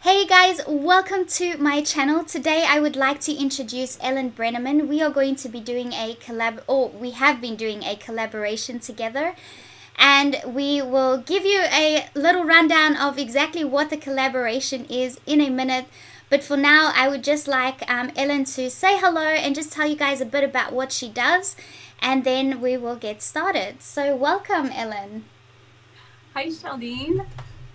Hey guys, welcome to my channel. Today I would like to introduce Ellen Brenneman. We are going to be doing we have been doing a collaboration together, and we will give you a little rundown of exactly what the collaboration is in a minute. But for now, I would just like Ellen to say hello and just tell you guys a bit about what she does, and then we will get started. So welcome, Ellen. Hi, Sheldene.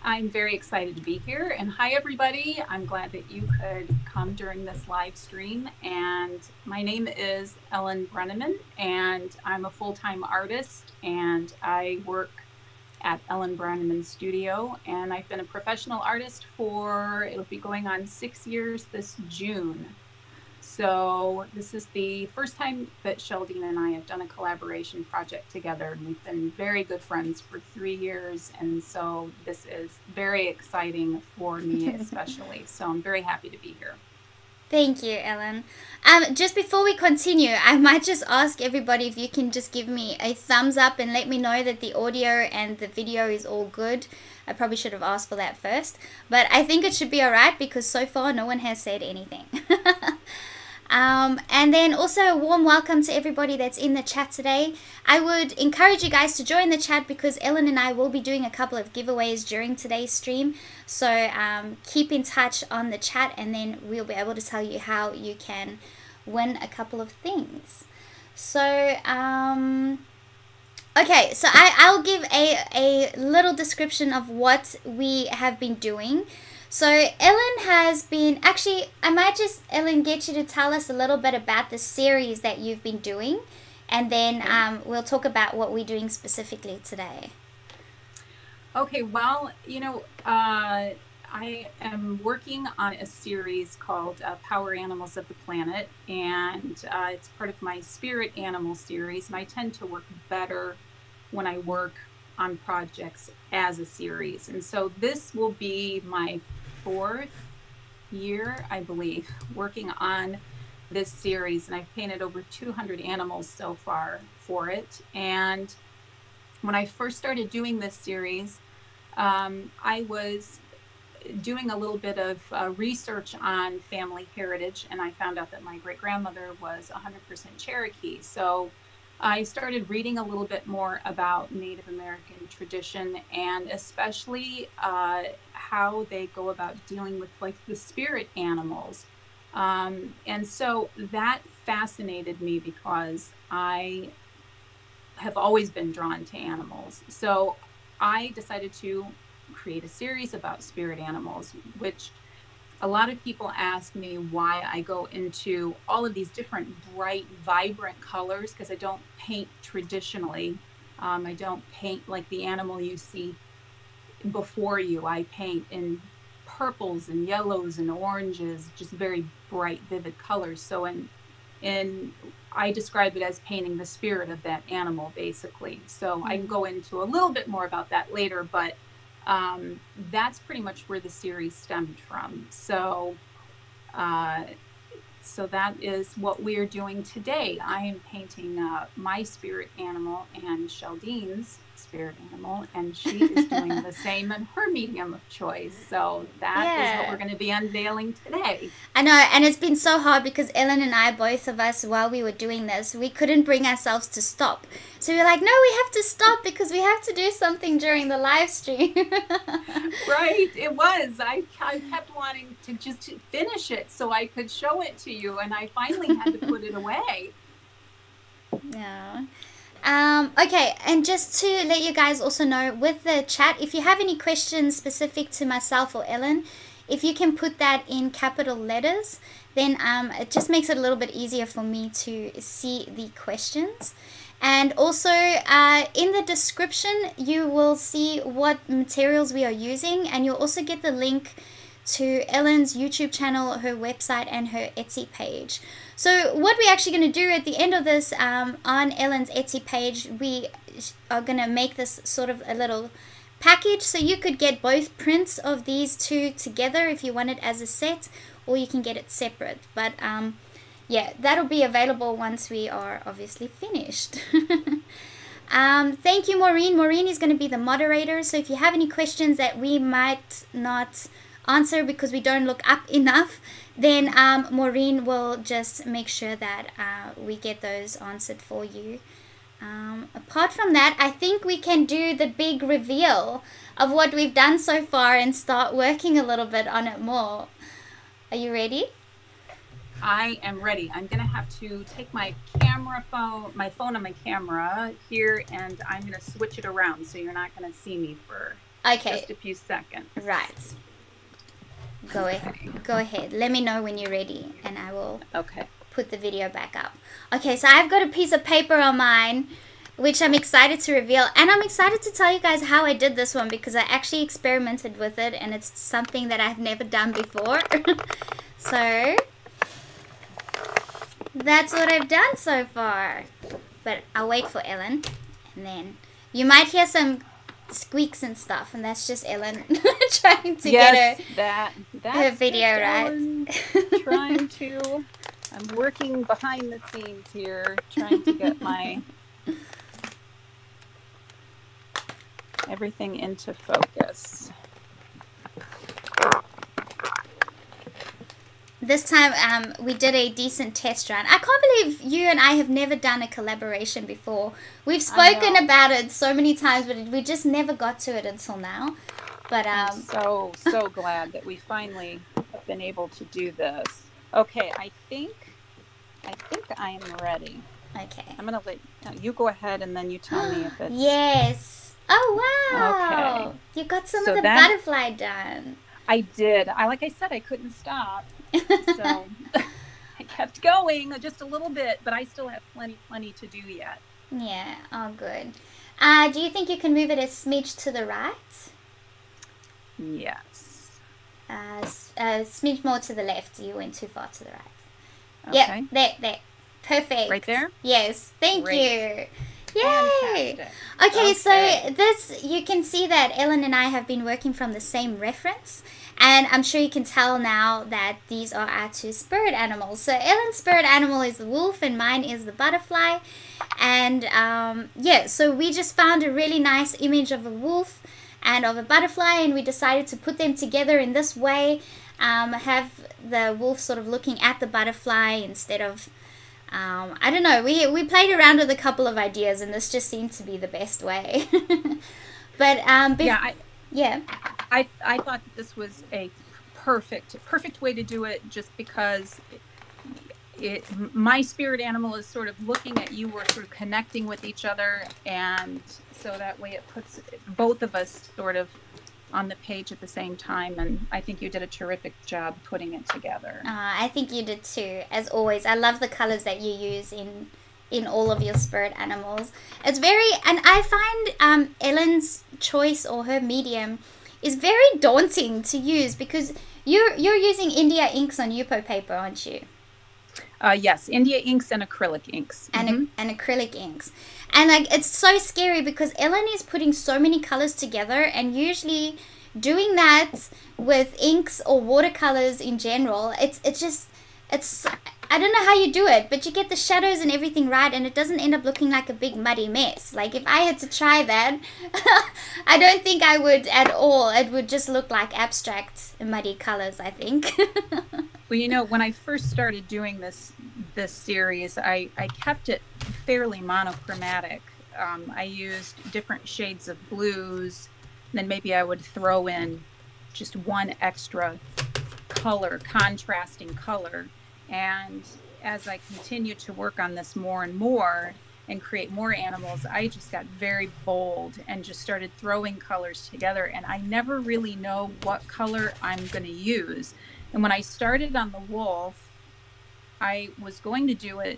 I'm very excited to be here. And hi, everybody. I'm glad that you could come during this live stream. And my name is Ellen Brenneman, and I'm a full-time artist, and I work at Ellen Brenneman Studio. And I've been a professional artist it'll be going on 6 years this June. So this is the first time that Sheldene and I have done a collaboration project together, and we've been very good friends for 3 years, and so this is very exciting for me especially. So I'm very happy to be here. Thank you, Ellen. Just before we continue, I might just ask everybody if you can just give me a thumbs up and let me know that the audio and the video is all good. I probably should have asked for that first, but I think it should be alright because so far no one has said anything. And then also a warm welcome to everybody that's in the chat today. I would encourage you guys to join the chat because Ellen and I will be doing a couple of giveaways during today's stream. So keep in touch on the chat, and then we'll be able to tell you how you can win a couple of things. So okay, so I'll give a little description of what we have been doing. So Ellen has been, actually, I might just, Ellen, get you to tell us a little bit about the series that you've been doing, and then we'll talk about what we're doing specifically today. Okay, well, I am working on a series called Power Animals of the Planet, and it's part of my Spirit Animal series, and I tend to work better when I work on projects as a series. And so this will be my 4th year, I believe, working on this series, and I've painted over 200 animals so far for it. And when I first started doing this series, I was doing a little bit of research on family heritage, and I found out that my great-grandmother was 100% Cherokee. So I started reading a little bit more about Native American tradition, and especially how they go about dealing with like the spirit animals. And so that fascinated me because I have always been drawn to animals. So I decided to create a series about spirit animals, which a lot of people ask me why I go into all of these different bright, vibrant colors, because I don't paint traditionally. I don't paint like the animal you see before you. I paint in purples and yellows and oranges, just very bright, vivid colors. So I describe it as painting the spirit of that animal, basically. So I can go into a little bit more about that later, but that's pretty much where the series stemmed from. So that is what we're doing today. I am painting my spirit animal and Sheldene's spirit animal, and she is doing the same in her medium of choice. So that is what we're going to be unveiling today. I know, and it's been so hard because Ellen and I, both of us, while we were doing this, we couldn't bring ourselves to stop. So we were like, no, we have to stop because we have to do something during the live stream. Right, it was. I kept wanting to just finish it so I could show it to you, and I finally had to put it away. Yeah. Okay, and just to let you guys also know with the chat, if you have any questions specific to myself or Ellen, if you can put that in capital letters, then it just makes it a little bit easier for me to see the questions. And also in the description you will see what materials we are using, and you'll also get the link to Ellen's YouTube channel, her website, and her Etsy page. So what we're actually going to do at the end of this, on Ellen's Etsy page, we are going to make this sort of a little package, so you could get both prints of these two together if you want it as a set, or you can get it separate. But yeah, that'll be available once we are obviously finished. Thank you, Maureen. Maureen is going to be the moderator, so if you have any questions that we might not answer because we don't look up enough, then Maureen will just make sure that we get those answered for you. Apart from that, I think we can do the big reveal of what we've done so far and start working a little bit on it more. Are you ready? I am ready. I'm going to have to take my phone on my camera here, and I'm going to switch it around so you're not going to see me for just a few seconds. Right. Go ahead. Let me know when you're ready, and I will put the video back up. Okay, so I've got a piece of paper on mine, which I'm excited to reveal. And I'm excited to tell you guys how I did this one because I actually experimented with it, and it's something that I've never done before. So that's what I've done so far. But I'll wait for Ellen, and then you might hear some squeaks and stuff, and that's just Ellen trying to get her video right. I'm working behind the scenes here, trying to get my everything into focus. This time we did a decent test run. I can't believe you and I have never done a collaboration before. We've spoken about it so many times, but we just never got to it until now. But I'm so glad that we finally have been able to do this. Okay, I think I am ready. Okay. I'm gonna let you go ahead, and then you tell me if it's... Yes. Oh wow. Okay. You got some of the butterfly done. I did. Like I said, I couldn't stop. So I kept going just a little bit, but I still have plenty to do yet. Yeah. Oh, good. Do you think you can move it a smidge to the right? Yes. Smidge more to the left. You went too far to the right. Okay. Yep. There. Perfect. Right there? Yes. Thank you. Yay! Fantastic. Okay, so this, you can see that Ellen and I have been working from the same reference, and I'm sure you can tell now that these are our two spirit animals. So Ellen's spirit animal is the wolf, and mine is the butterfly. And so we just found a really nice image of a wolf and of a butterfly, and we decided to put them together in this way. Have the wolf sort of looking at the butterfly instead of... I don't know, we played around with a couple of ideas, and this just seemed to be the best way. But I thought that this was a perfect way to do it, just because my spirit animal is sort of looking at you, we're sort of connecting with each other, and so that way it puts both of us sort of on the page at the same time, and I think you did a terrific job putting it together. I think you did too, as always. I love the colors that you use in all of your spirit animals. It's very, and I find Ellen's choice, or her medium, is very daunting to use because you're using India inks on Yupo paper, aren't you? Yes, India inks and acrylic inks. And acrylic inks. And like, it's so scary because Ellen is putting so many colors together, and usually doing that with inks or watercolors in general, it's I don't know how you do it, but you get the shadows and everything right, and it doesn't end up looking like a big muddy mess. Like, if I had to try that, I don't think I would at all. It would just look like abstract muddy colors, I think. Well, when I first started doing this series, I kept it fairly monochromatic. I used different shades of blues, and then maybe I would throw in just one extra color, contrasting color. And as I continued to work on this more and more and create more animals, I just got very bold and just started throwing colors together. And I never really know what color I'm going to use. And when I started on the wolf, I was going to do it.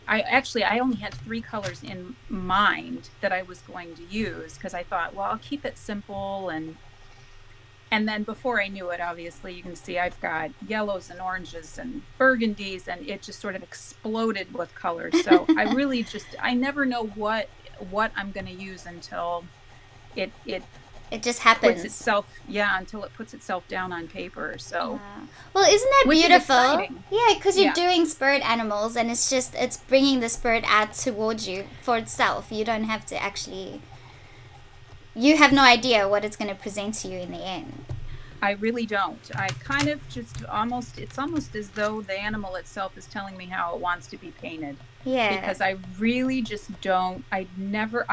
I only had 3 colors in mind that I was going to use, because I thought, well, I'll keep it simple. And then before I knew it, obviously, you can see I've got yellows and oranges and burgundies, and it just sort of exploded with colors. So I never know what I'm going to use until it just happens. Puts itself, until it puts itself down on paper. So, well, isn't that beautiful? Yeah, because you're Yeah. doing spirit animals, and it's bringing the spirit out towards you for itself. You don't have to actually. You have no idea what it's going to present to you in the end. I really don't. I kind of just almost, it's almost as though the animal itself is telling me how it wants to be painted. Yeah. Because I really just don't, I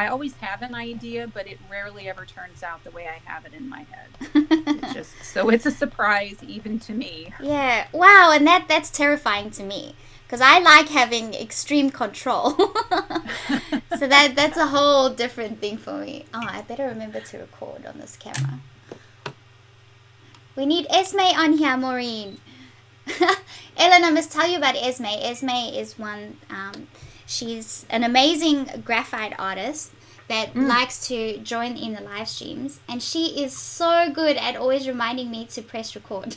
always have an idea, but it rarely ever turns out the way I have it in my head. So it's a surprise even to me. Yeah. Wow, and that's terrifying to me. Because I like having extreme control. So that's a whole different thing for me. Oh, I better remember to record on this camera. We need Esme on here, Maureen. Ellen, I must tell you about Esme. Esme is one, she's an amazing graphite artist that likes to join in the live streams. And she is so good at always reminding me to press record.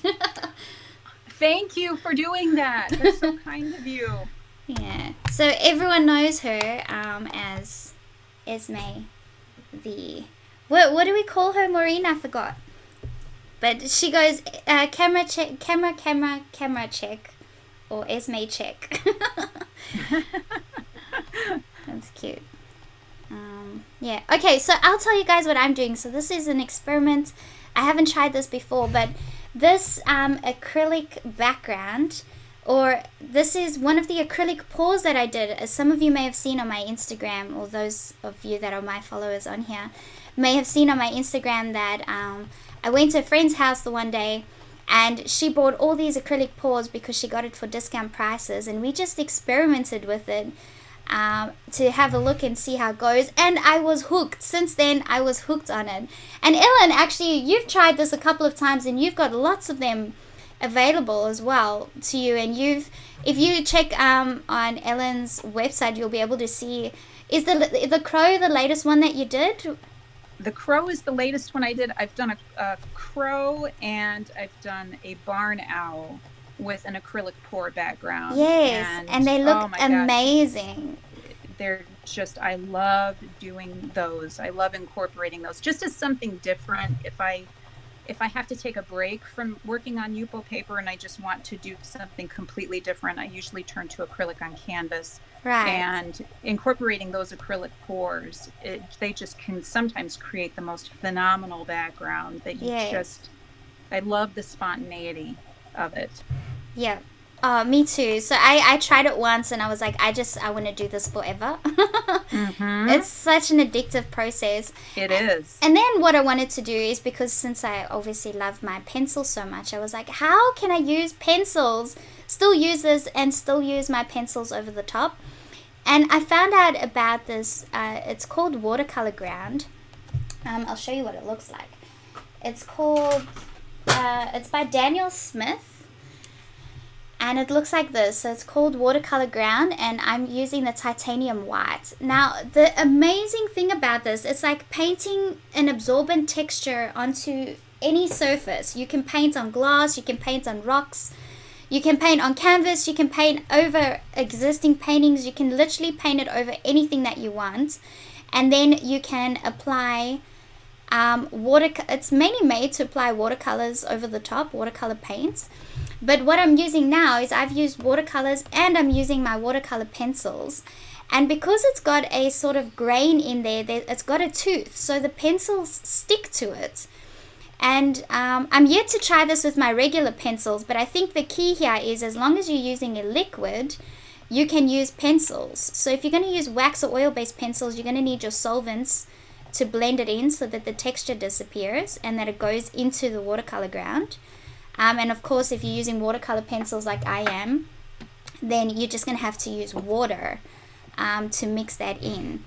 Thank you for doing that. That's so kind of you. Yeah. So everyone knows her as Esme the... What do we call her, Maureen? I forgot. But she goes, camera check, camera check, or Esme check. That's cute. Yeah. Okay, so I'll tell you guys what I'm doing. So this is an experiment. I haven't tried this before, but this acrylic background, or this is one of the acrylic pours that I did, as some of you may have seen on my Instagram, or those of you that are my followers on here may have seen on my Instagram that I went to a friend's house the one day and she bought all these acrylic pours because she got it for discount prices, and we just experimented with it to have a look and see how it goes, and I was hooked. Since then I was hooked on it. And Ellen, actually you've tried this a couple of times and you've got lots of them available as well to you, and if you check on Ellen's website you'll be able to see, is the crow the latest one that you did? The crow is the latest one I did. I've done a crow and I've done a barn owl with an acrylic pour background. Yes, and they look amazing. They're just, I love doing those. I love incorporating those just as something different. If I have to take a break from working on Yupo paper and I just want to do something completely different, I usually turn to acrylic on canvas. Right. And incorporating those acrylic pours, they just can sometimes create the most phenomenal background that you just, I love the spontaneity of it. Yeah. Me too. So I tried it once and I was like, I want to do this forever. It's such an addictive process. It is. And then what I wanted to do is, because since I obviously love my pencils so much, I was like, how can I use pencils, still use this and still use my pencils over the top? And I found out about this, it's called watercolor ground. I'll show you what it looks like. It's called, it's by Daniel Smith. And it looks like this. So it's called watercolor ground, and I'm using the titanium white. Now, the amazing thing about this, it's like painting an absorbent texture onto any surface. You can paint on glass, you can paint on rocks, you can paint on canvas, you can paint over existing paintings, you can literally paint it over anything that you want. And then you can apply it's mainly made to apply watercolors over the top, watercolor paints. But what I'm using now is I've used watercolors and I'm using my watercolor pencils. And because it's got a sort of grain in there, it's got a tooth, so the pencils stick to it. And I'm yet to try this with my regular pencils, but I think the key here is, as long as you're using a liquid, you can use pencils. So if you're going to use wax or oil-based pencils, you're going to need your solvents to blend it in so that the texture disappears and that it goes into the watercolor ground. And of course, if you're using watercolor pencils like I am, then you're just going to have to use water to mix that in.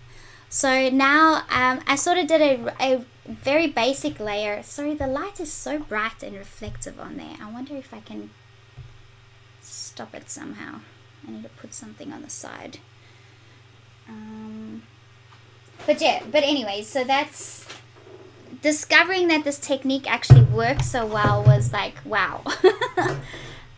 So now I sort of did a very basic layer. Sorry, the light is so bright and reflective on there. I wonder if I can stop it somehow. I need to put something on the side. But anyway, so that's... discovering that this technique actually works so well was like, wow.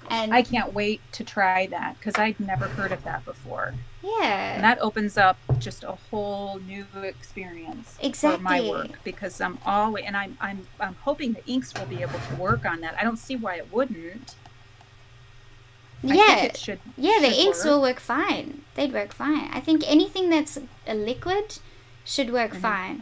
And I can't wait to try that, because I'd never heard of that before. Yeah. And that opens up just a whole new experience for my work, because I'm hoping the inks will be able to work on that. I don't see why it wouldn't. Yeah. The inks work. will work fine. They'd work fine. I think anything that's a liquid should work fine.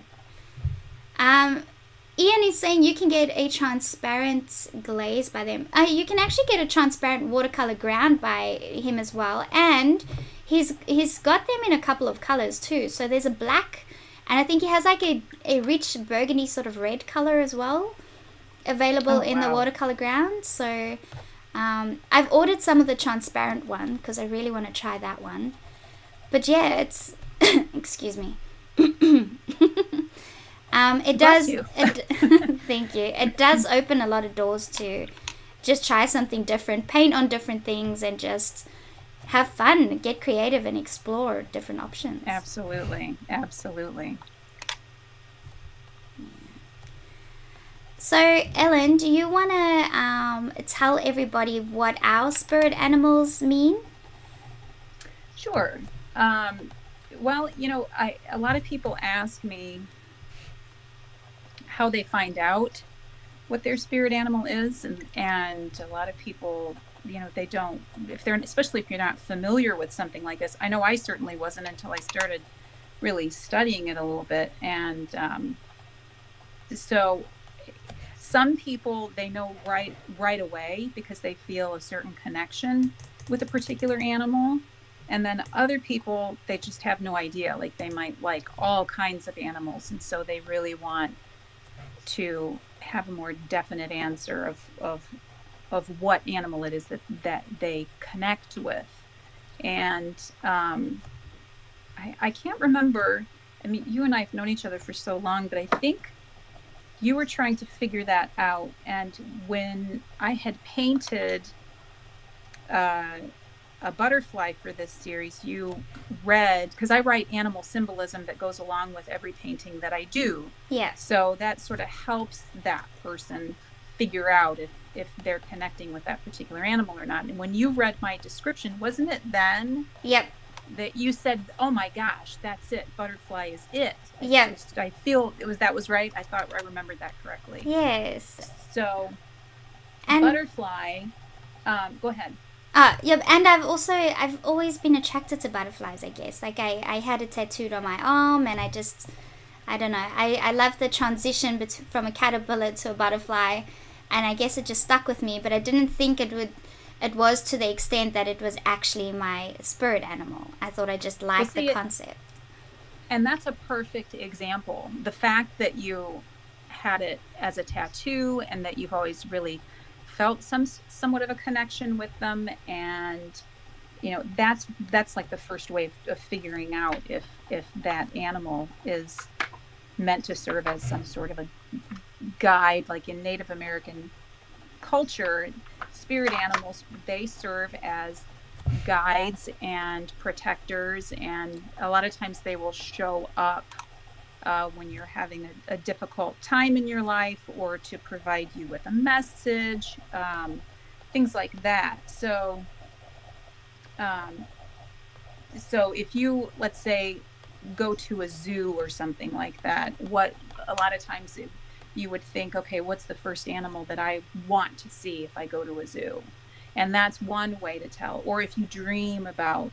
Ian is saying you can get a transparent glaze by them. You can actually get a transparent watercolor ground by him as well, and he's got them in a couple of colors too. So there's a black, and I think he has like a rich burgundy sort of red color as well, available in the watercolor ground. So I've ordered some of the transparent one because I really want to try that one. But yeah, it's excuse me. It does. Thank you. It does open a lot of doors to just try something different, paint on different things, and just have fun, get creative, and explore different options. Absolutely, absolutely. So, Ellen, do you want to tell everybody what our spirit animals mean? Sure. Well, you know, a lot of people ask me how they find out what their spirit animal is, and a lot of people, you know, they don't, especially if you're not familiar with something like this. I know I certainly wasn't until I started really studying it a little bit. And so some people, they know right away because they feel a certain connection with a particular animal. And then other people, they just have no idea. Like, they might like all kinds of animals, and so they really want to have a more definite answer of what animal it is that they connect with. And I can't remember. I mean, you and I have known each other for so long, but I think you were trying to figure that out. And when I had painted a butterfly for this series, you read, because I write animal symbolism that goes along with every painting that I do. Yeah. So that sort of helps that person figure out if they're connecting with that particular animal or not. And when you read my description, wasn't it then? Yep. That you said, "Oh my gosh, that's it. Butterfly is it." Yep. I feel that was right. I thought I remembered that correctly. Yes. So, and butterfly. Go ahead. Yep, and I've always been attracted to butterflies, I guess. Like, I had it tattooed on my arm, and I don't know, I love the transition from a caterpillar to a butterfly, and I guess it just stuck with me, but I didn't think it was to the extent that it was actually my spirit animal. I thought I just liked the concept. And that's a perfect example. The fact that you had it as a tattoo, and that you've always really felt somewhat of a connection with them, and you know, that's like the first way of figuring out if that animal is meant to serve as some sort of a guide. Like in Native American culture, spirit animals, they serve as guides and protectors, and a lot of times they will show up when you're having a difficult time in your life, or to provide you with a message, things like that. So if you, let's say, go to a zoo or something like that, what a lot of times you would think, okay, what's the first animal that I want to see if I go to a zoo? And that's one way to tell. Or if you dream about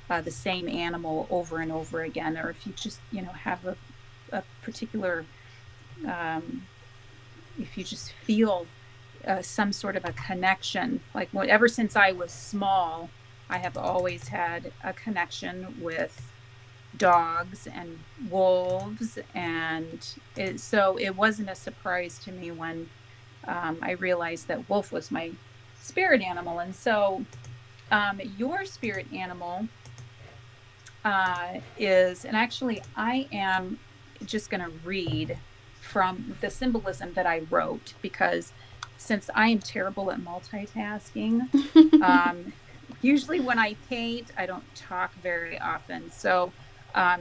the same animal over and over again, or if you just, you know, have a particular, if you just feel some sort of a connection, like ever since I was small, I have always had a connection with dogs and wolves, and so it wasn't a surprise to me when I realized that wolf was my spirit animal. And so your spirit animal is, and actually I am just going to read from the symbolism that I wrote, because since I am terrible at multitasking, usually when I paint, I don't talk very often. So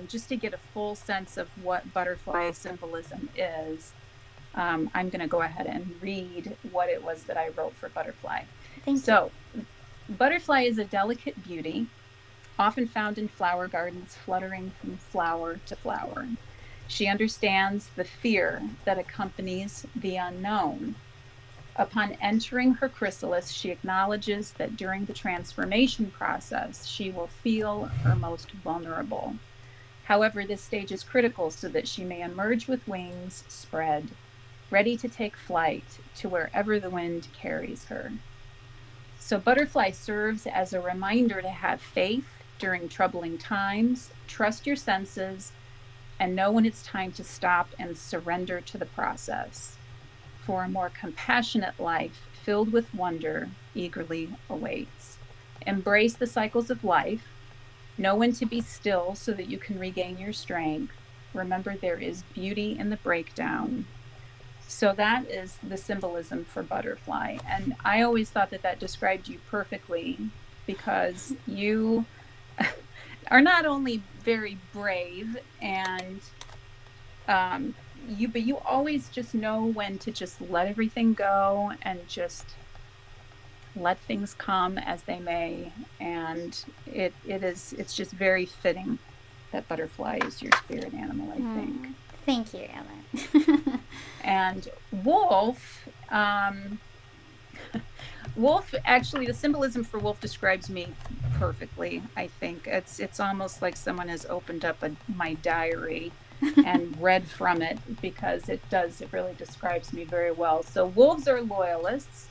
just to get a full sense of what butterfly symbolism is, I'm going to go ahead and read what it was that I wrote for butterfly. So, butterfly is a delicate beauty, often found in flower gardens, fluttering from flower to flower. She understands the fear that accompanies the unknown. Upon entering her chrysalis, she acknowledges that during the transformation process, she will feel her most vulnerable. However, this stage is critical so that she may emerge with wings spread ready to take flight to wherever the wind carries her. So butterfly serves as a reminder to have faith during troubling times, trust your senses, and know when it's time to stop and surrender to the process. For a more compassionate life filled with wonder eagerly awaits. Embrace the cycles of life. Know when to be still so that you can regain your strength. Remember, there is beauty in the breakdown. So that is the symbolism for butterfly. And I always thought that that described you perfectly, because you are not only very brave and but you always just know when to just let everything go and just let things come as they may. And it's just very fitting that butterfly is your spirit animal, I think. Thank you, Ellen. And wolf, wolf, actually, the symbolism for wolf describes me perfectly, I think. It's almost like someone has opened up my diary and read from it, because it really describes me very well. So wolves are loyalists.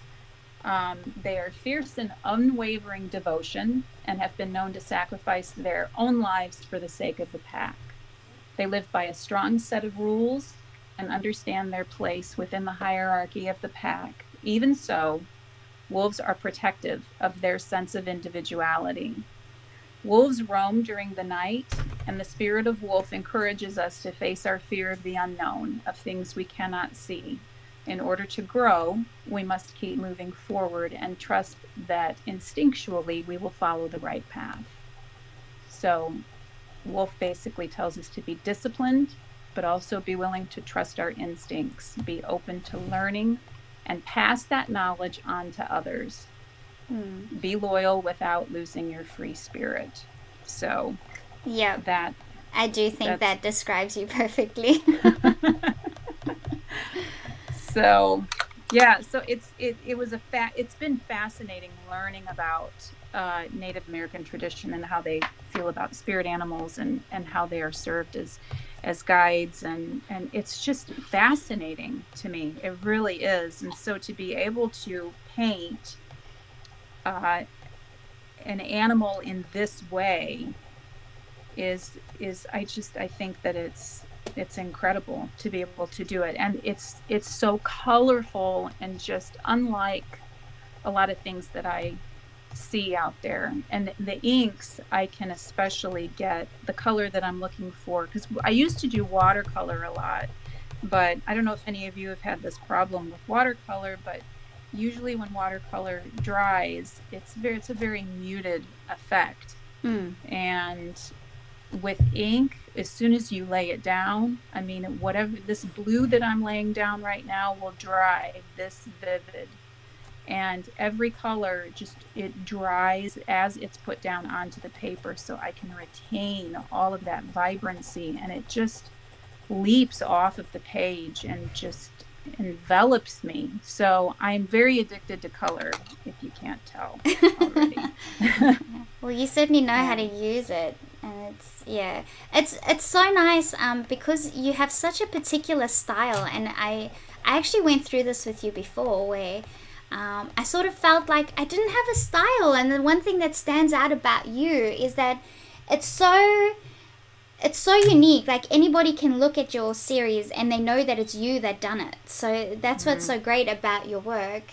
They are fierce and unwavering devotion and have been known to sacrifice their own lives for the sake of the pack. They live by a strong set of rules and understand their place within the hierarchy of the pack. Even so, wolves are protective of their sense of individuality. Wolves roam during the night, and the spirit of wolf encourages us to face our fear of the unknown, of things we cannot see. In order to grow, we must keep moving forward and trust that instinctually we will follow the right path. So wolf basically tells us to be disciplined, but also be willing to trust our instincts, be open to learning, and pass that knowledge on to others. Be loyal without losing your free spirit. So yeah, I do think that describes you perfectly. So yeah, so it's been fascinating learning about Native American tradition and how they feel about spirit animals and how they are served as guides, and it's just fascinating to me. It really is. And so to be able to paint an animal in this way is I think that it's incredible to be able to do it. And it's so colorful and just unlike a lot of things that I see out there. And the inks, I can especially get the color that I'm looking for, because I used to do watercolor a lot, but I don't know if any of you have had this problem with watercolor, but usually when watercolor dries, it's a very muted effect. And with ink, as soon as you lay it down, I mean, whatever, this blue that I'm laying down right now will dry this vivid. And every color it dries as it's put down onto the paper, so I can retain all of that vibrancy, and it just leaps off of the page and just envelops me. So I'm very addicted to color, if you can't tell already. Well, you certainly know how to use it, and it's so nice because you have such a particular style. And I actually went through this with you before, where I sort of felt like I didn't have a style. And the one thing that stands out about you is that it's so unique. Like, anybody can look at your series and they know that it's you that done it. So that's what's so great about your work,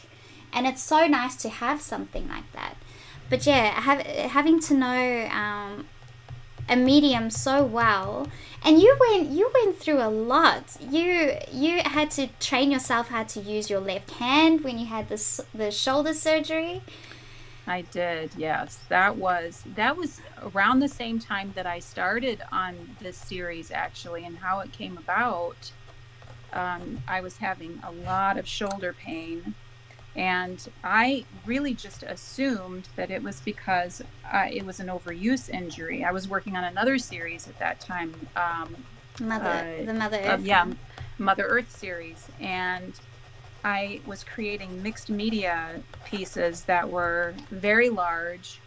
and it's so nice to have something like that. But yeah, having to know a medium so well, and you went through a lot. You had to train yourself how to use your left hand when you had the shoulder surgery. I did, yes. That was around the same time that I started on this series, actually, and how it came about. I was having a lot of shoulder pain, and I really just assumed that it was because it was an overuse injury. I was working on another series at that time, the Mother Earth. Mother Earth series, and I was creating mixed media pieces that were very large,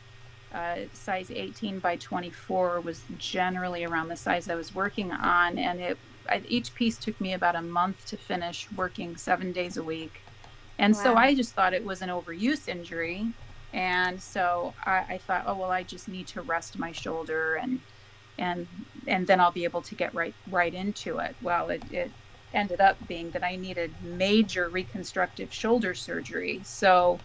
size 18 by 24 was generally around the size I was working on, and each piece took me about a month to finish, working 7 days a week. And so I just thought it was an overuse injury. And so I thought, oh, well, I just need to rest my shoulder and then I'll be able to get right into it. Well, it ended up being that I needed major reconstructive shoulder surgery. So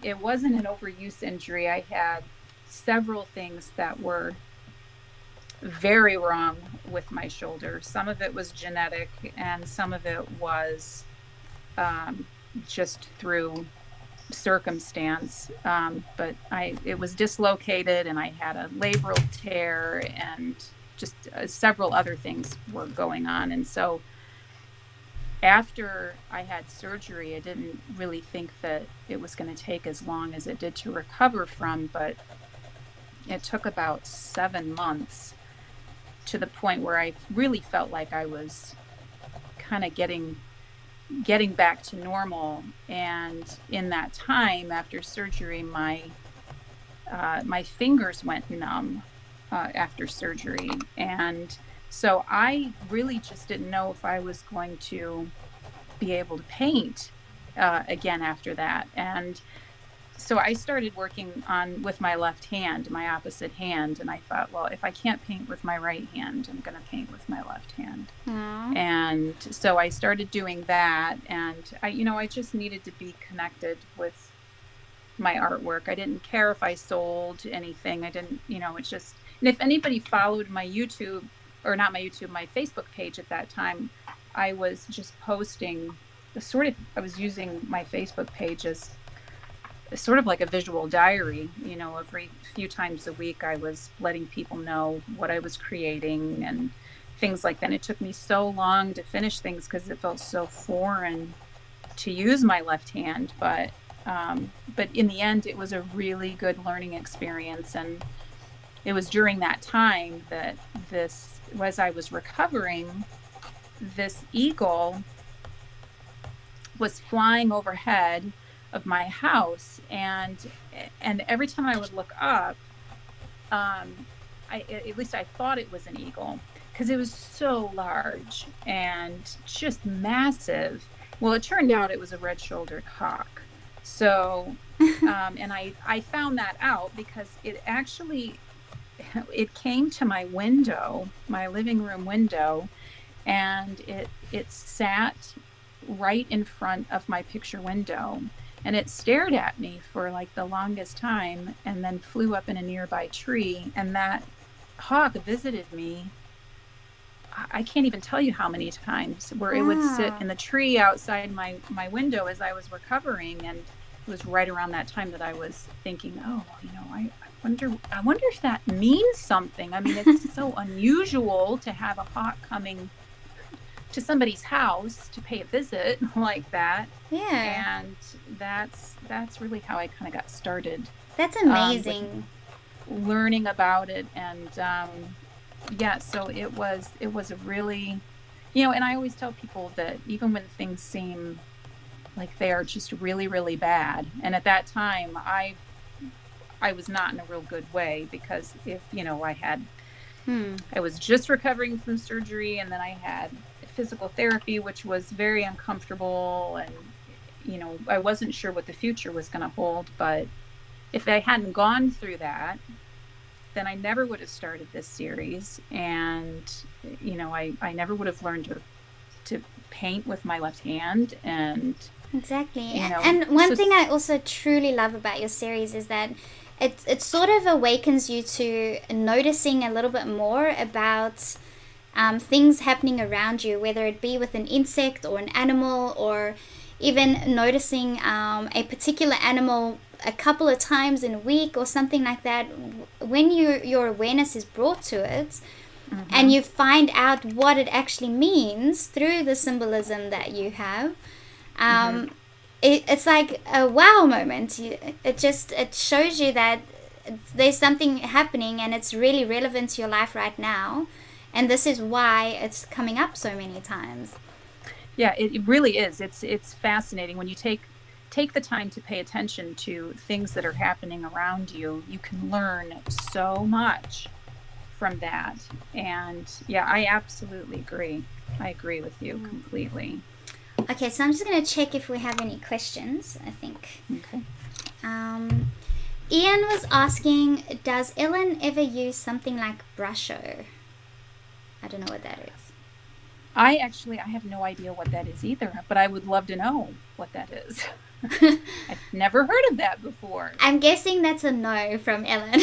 it wasn't an overuse injury. I had several things that were very wrong with my shoulder. Some of it was genetic, and some of it was just through circumstance. But it was dislocated, and I had a labral tear, and just several other things were going on. And so after I had surgery, I didn't really think that it was going to take as long as it did to recover from, but it took about 7 months to the point where I really felt like I was kind of getting back to normal. And in that time after surgery, my fingers went numb after surgery. And so I really just didn't know if I was going to be able to paint again after that. And so I started working with my left hand, my opposite hand. And I thought, well, if I can't paint with my right hand, I'm going to paint with my left hand. And so I started doing that. And I just needed to be connected with my artwork. I didn't care if I sold anything. I didn't, it's just, and if anybody followed my YouTube, or not my YouTube, my Facebook page at that time, I was just posting I was using my Facebook page as sort of like a visual diary. Every few times a week I was letting people know what I was creating and things like that. And it took me so long to finish things because it felt so foreign to use my left hand. But in the end, it was a really good learning experience. And it was during that time that as I was recovering, this eagle was flying overhead of my house, and every time I would look up, at least I thought it was an eagle because it was so large and just massive. Well, it turned out it was a red-shouldered hawk. So, and I found that out because it came to my window, my living room window, and it sat right in front of my picture window, and it stared at me for like the longest time, and then flew up in a nearby tree. And that hawk visited me, I can't even tell you how many times, where it would sit in the tree outside my window as I was recovering. And it was right around that time that I was thinking, oh, I wonder if that means something. I mean, it's so unusual to have a hawk coming to somebody's house to pay a visit like that. Yeah. And that's really how I kind of got started. That's amazing. Learning about it. And so it was a really, and I always tell people that even when things seem like they are just really, really bad, and at that time I was not in a real good way, because I was just recovering from surgery, and then I had physical therapy, which was very uncomfortable, and I wasn't sure what the future was going to hold. But if I hadn't gone through that, then I never would have started this series, and I never would have learned to paint with my left hand. And exactly. And one thing I also truly love about your series is that it sort of awakens you to noticing a little bit more about things happening around you, whether it be with an insect or an animal, or even noticing a particular animal a couple of times in a week or something like that. When your awareness is brought to it, and you find out what it actually means through the symbolism that you have, it's like a wow moment. It shows you that there's something happening and it's really relevant to your life right now. And this is why it's coming up so many times. Yeah, it really is. It's fascinating when you take take the time to pay attention to things that are happening around you, you can learn so much from that. And yeah, I absolutely agree. I agree with you completely. Okay, so I'm just going to check if we have any questions, I think. Okay. Ian was asking, does Ellen ever use something like Brusho? I don't know what that is. I have no idea what that is either, but I would love to know what that is. I've never heard of that before. I'm guessing that's a no from Ellen.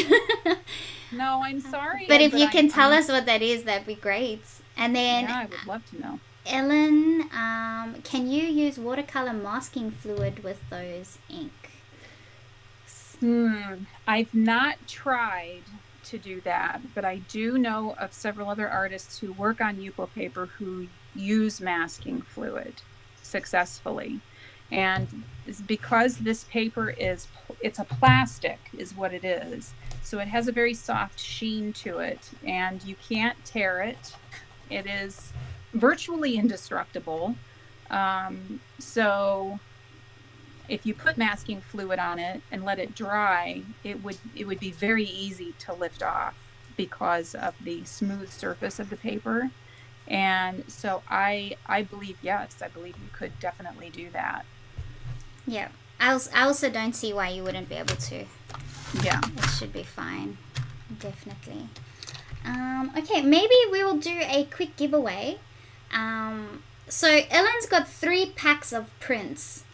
No, I'm sorry. But if you can tell us what that is, that'd be great. And then, yeah, I would love to know. Ellen, can you use watercolor masking fluid with those inks? I've not tried to do that, but I do know of several other artists who work on Yupo paper who use masking fluid successfully. And because this paper it's a plastic is what it is. So it has a very soft sheen to it, and you can't tear it. It is virtually indestructible. So if you put masking fluid on it and let it dry, it would be very easy to lift off because of the smooth surface of the paper. And so I believe, yes, I believe you could definitely do that. Yeah. I also don't see why you wouldn't be able to. Yeah. It should be fine. Definitely. Okay, maybe we will do a quick giveaway. So Ellen's got 3 packs of prints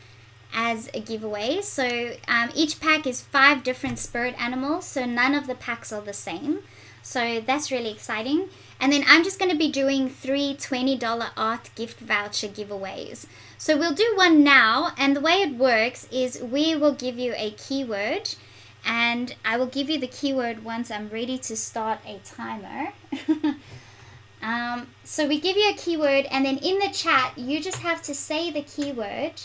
as a giveaway. So each pack is 5 different spirit animals, so none of the packs are the same. So that's really exciting. And then I'm just going to be doing 3 $20 art gift voucher giveaways. So we'll do one now, and the way it works is we will give you a keyword, and I will give you the keyword once I'm ready to start a timer. So we give you a keyword, and then in the chat you just have to say the keyword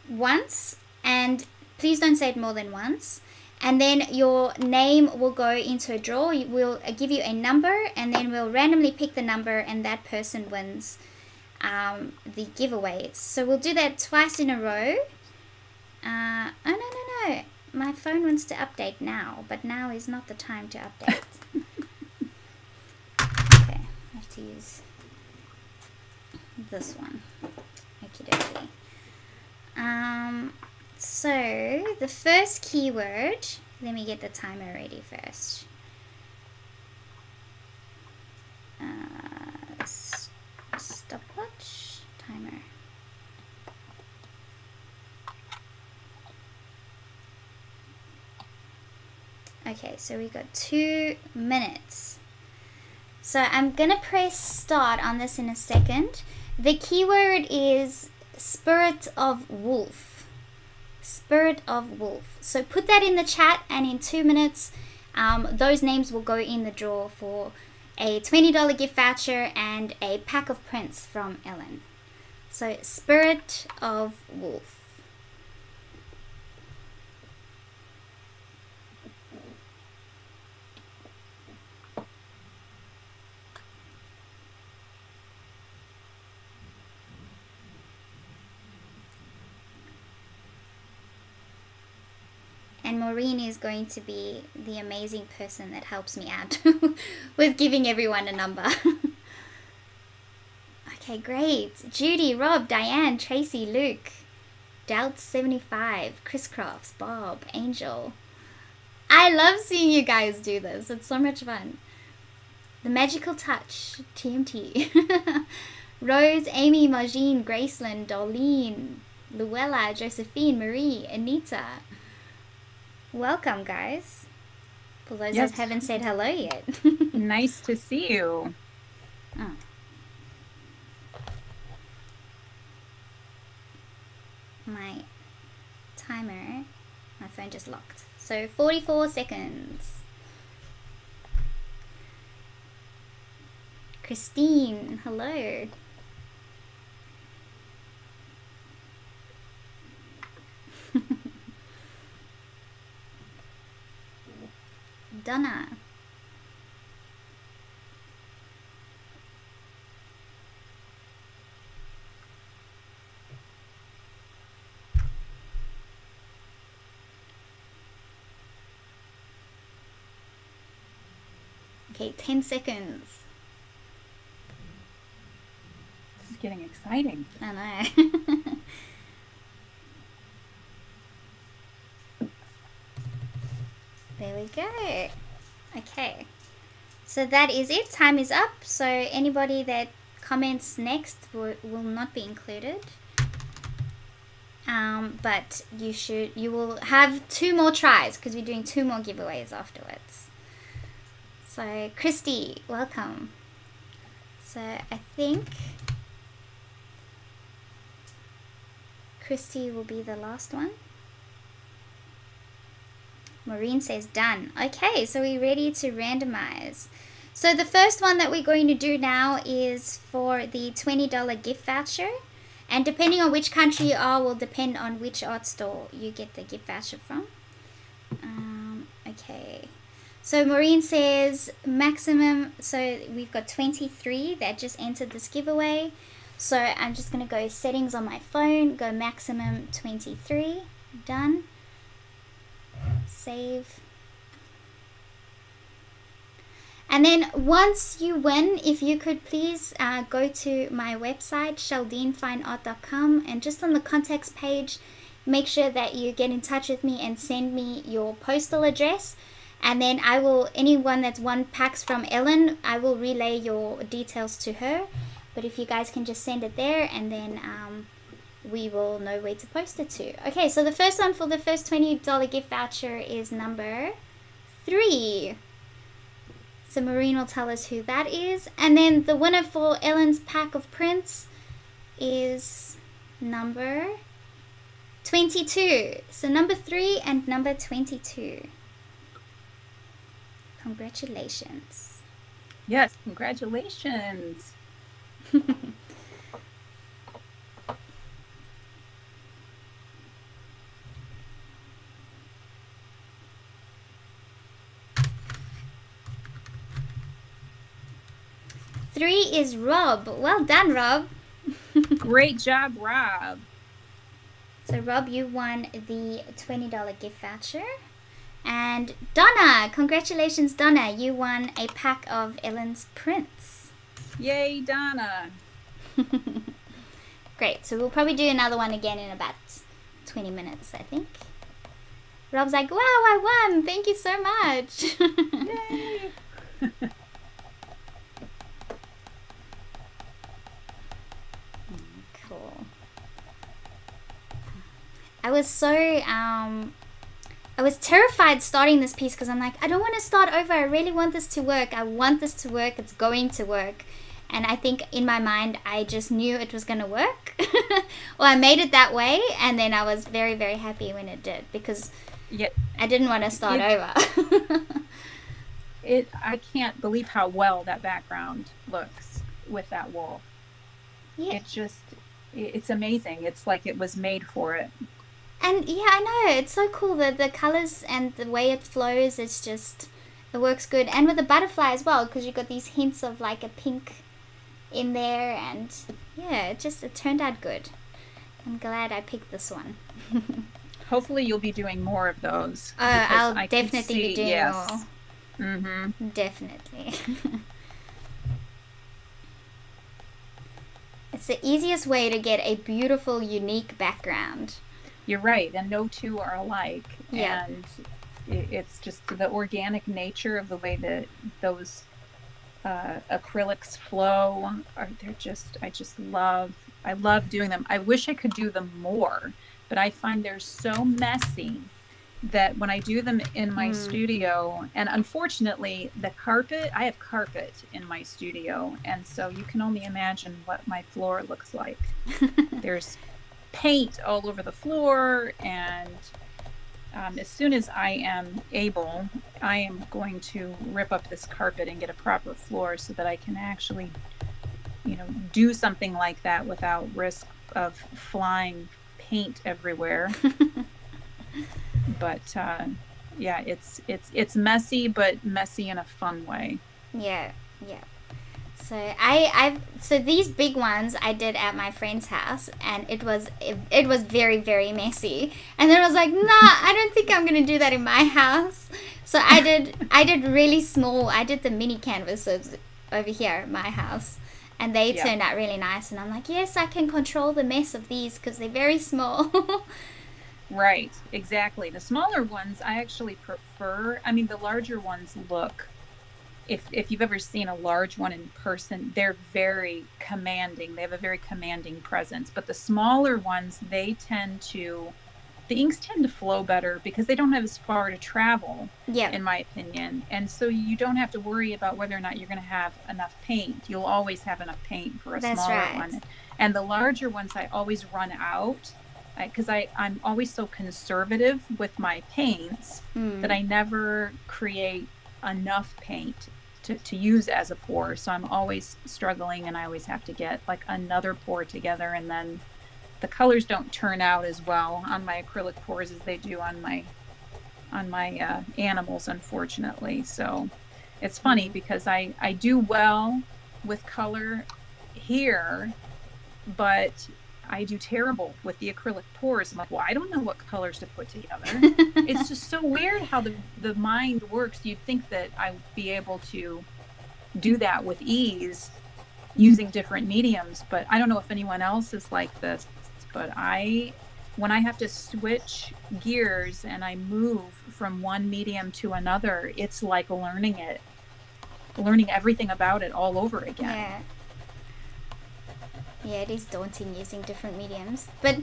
once, and please don't say it more than once. And then your name will go into a draw. We'll give you a number, and then we'll randomly pick the number, and that person wins the giveaway. So we'll do that twice in a row. Oh, no. My phone wants to update now, but now is not the time to update. Okay, I have to use this one. Okie dokie. So the first keyword, let me get the timer ready first. Stopwatch, timer. Okay, so we got 2 minutes. So I'm gonna press start on this in a second. The keyword is Spirit of Wolf. Spirit of Wolf. So put that in the chat, and in 2 minutes those names will go in the draw for a $20 gift voucher and a pack of prints from Ellen. So Spirit of Wolf. And Maureen is going to be the amazing person that helps me out with giving everyone a number. Okay, great. Judy, Rob, Diane, Tracy, Luke, Doubt75, Chris Crofts, Bob, Angel. I love seeing you guys do this. It's so much fun. The Magical Touch, TMT. Rose, Amy, Margine, Graceland, Darlene, Luella, Josephine, Marie, Anita. Welcome, guys. For those that haven't said hello yet. Nice to see you. Oh. My timer, my phone just locked. So 44 seconds. Christine, hello. Donna. Okay, 10 seconds. This is getting exciting. I know. There we go. Okay. So that is it. Time is up. So anybody that comments next will not be included. But you will have 2 more tries because we're doing 2 more giveaways afterwards. So Christy, welcome. So I think Christy will be the last one. Maureen says done. Okay, so we're ready to randomize. So the first one that we're going to do now is for the $20 gift voucher. And depending on which country you are will depend on which art store you get the gift voucher from. Okay. So Maureen says maximum, so we've got 23 that just entered this giveaway. So I'm just going to go settings on my phone, go maximum 23, done. Save. And then once you win, if you could please go to my website, sheldenefineart.com, and just on the contacts page, make sure that you get in touch with me and send me your postal address. And then I will, anyone that's won packs from Ellen, I will relay your details to her. But if you guys can just send it there, and then we will know where to post it to. Okay, so the first one for the first $20 gift voucher is number 3. So Maureen will tell us who that is. And then the winner for Ellen's pack of prints is number 22. So number 3 and number 22. Congratulations. Yes, congratulations. Three is Rob. Well done, Rob. Great job, Rob. So Rob, you won the $20 gift voucher. And Donna, congratulations, Donna. You won a pack of Ellen's prints. Yay, Donna. Great. So we'll probably do another one again in about 20 minutes, I think. Rob's like, wow, I won. Thank you so much. Yay. Cool. I was terrified starting this piece because I'm like, I don't want to start over. I really want this to work. I want this to work. It's going to work. And I think in my mind, I just knew it was going to work. Well, I made it that way. And then I was very, very happy when it did because I didn't want to start over. I can't believe how well that background looks with that wool. Yeah. It's amazing. It's like it was made for it. And yeah, I know. It's so cool. The colors and the way it flows, it works good. And with the butterfly as well, because you got these hints of like a pink in there. And yeah, it turned out good. I'm glad I picked this one. Hopefully you'll be doing more of those. I'll definitely be doing more. Mm-hmm. Definitely. It's the easiest way to get a beautiful, unique background. You're right, and no two are alike. Yeah. And it's just the organic nature of the way that those acrylics flow. I love doing them. I wish I could do them more, but I find they're so messy that when I do them in my studio, and unfortunately I have carpet in my studio, and so you can only imagine what my floor looks like. There's paint all over the floor, and as soon as I am able, I am going to rip up this carpet and get a proper floor so that I can actually, do something like that without risk of flying paint everywhere. But yeah, it's messy, but messy in a fun way. Yeah. So these big ones I did at my friend's house, and it was very, very messy. And then I was like, nah, I don't think I'm gonna do that in my house. So I did really small. I did the mini canvases over here at my house, and they turned out really nice. And I'm like, yes, I can control the mess of these because they're very small. Right, exactly. The smaller ones I actually prefer. I mean, the larger ones look, if you've ever seen a large one in person, they're very commanding. They have a very commanding presence. But the smaller ones, the inks tend to flow better because they don't have as far to travel, in my opinion. And so you don't have to worry about whether or not you're going to have enough paint. You'll always have enough paint for a smaller one. And the larger ones, I always run out because I'm always so conservative with my paints that I never create enough paint to use as a pour. So I'm always struggling, and I always have to get like another pour together, and then the colors don't turn out as well on my acrylic pours as they do on my animals, unfortunately. So it's funny because I do well with color here, but I do terrible with the acrylic pours. I'm like, well, I don't know what colors to put together. It's just so weird how the mind works. You'd think that I would be able to do that with ease using different mediums, but I don't know if anyone else is like this. But when I have to switch gears and I move from one medium to another, it's like learning everything about it all over again. Yeah, it is daunting using different mediums. But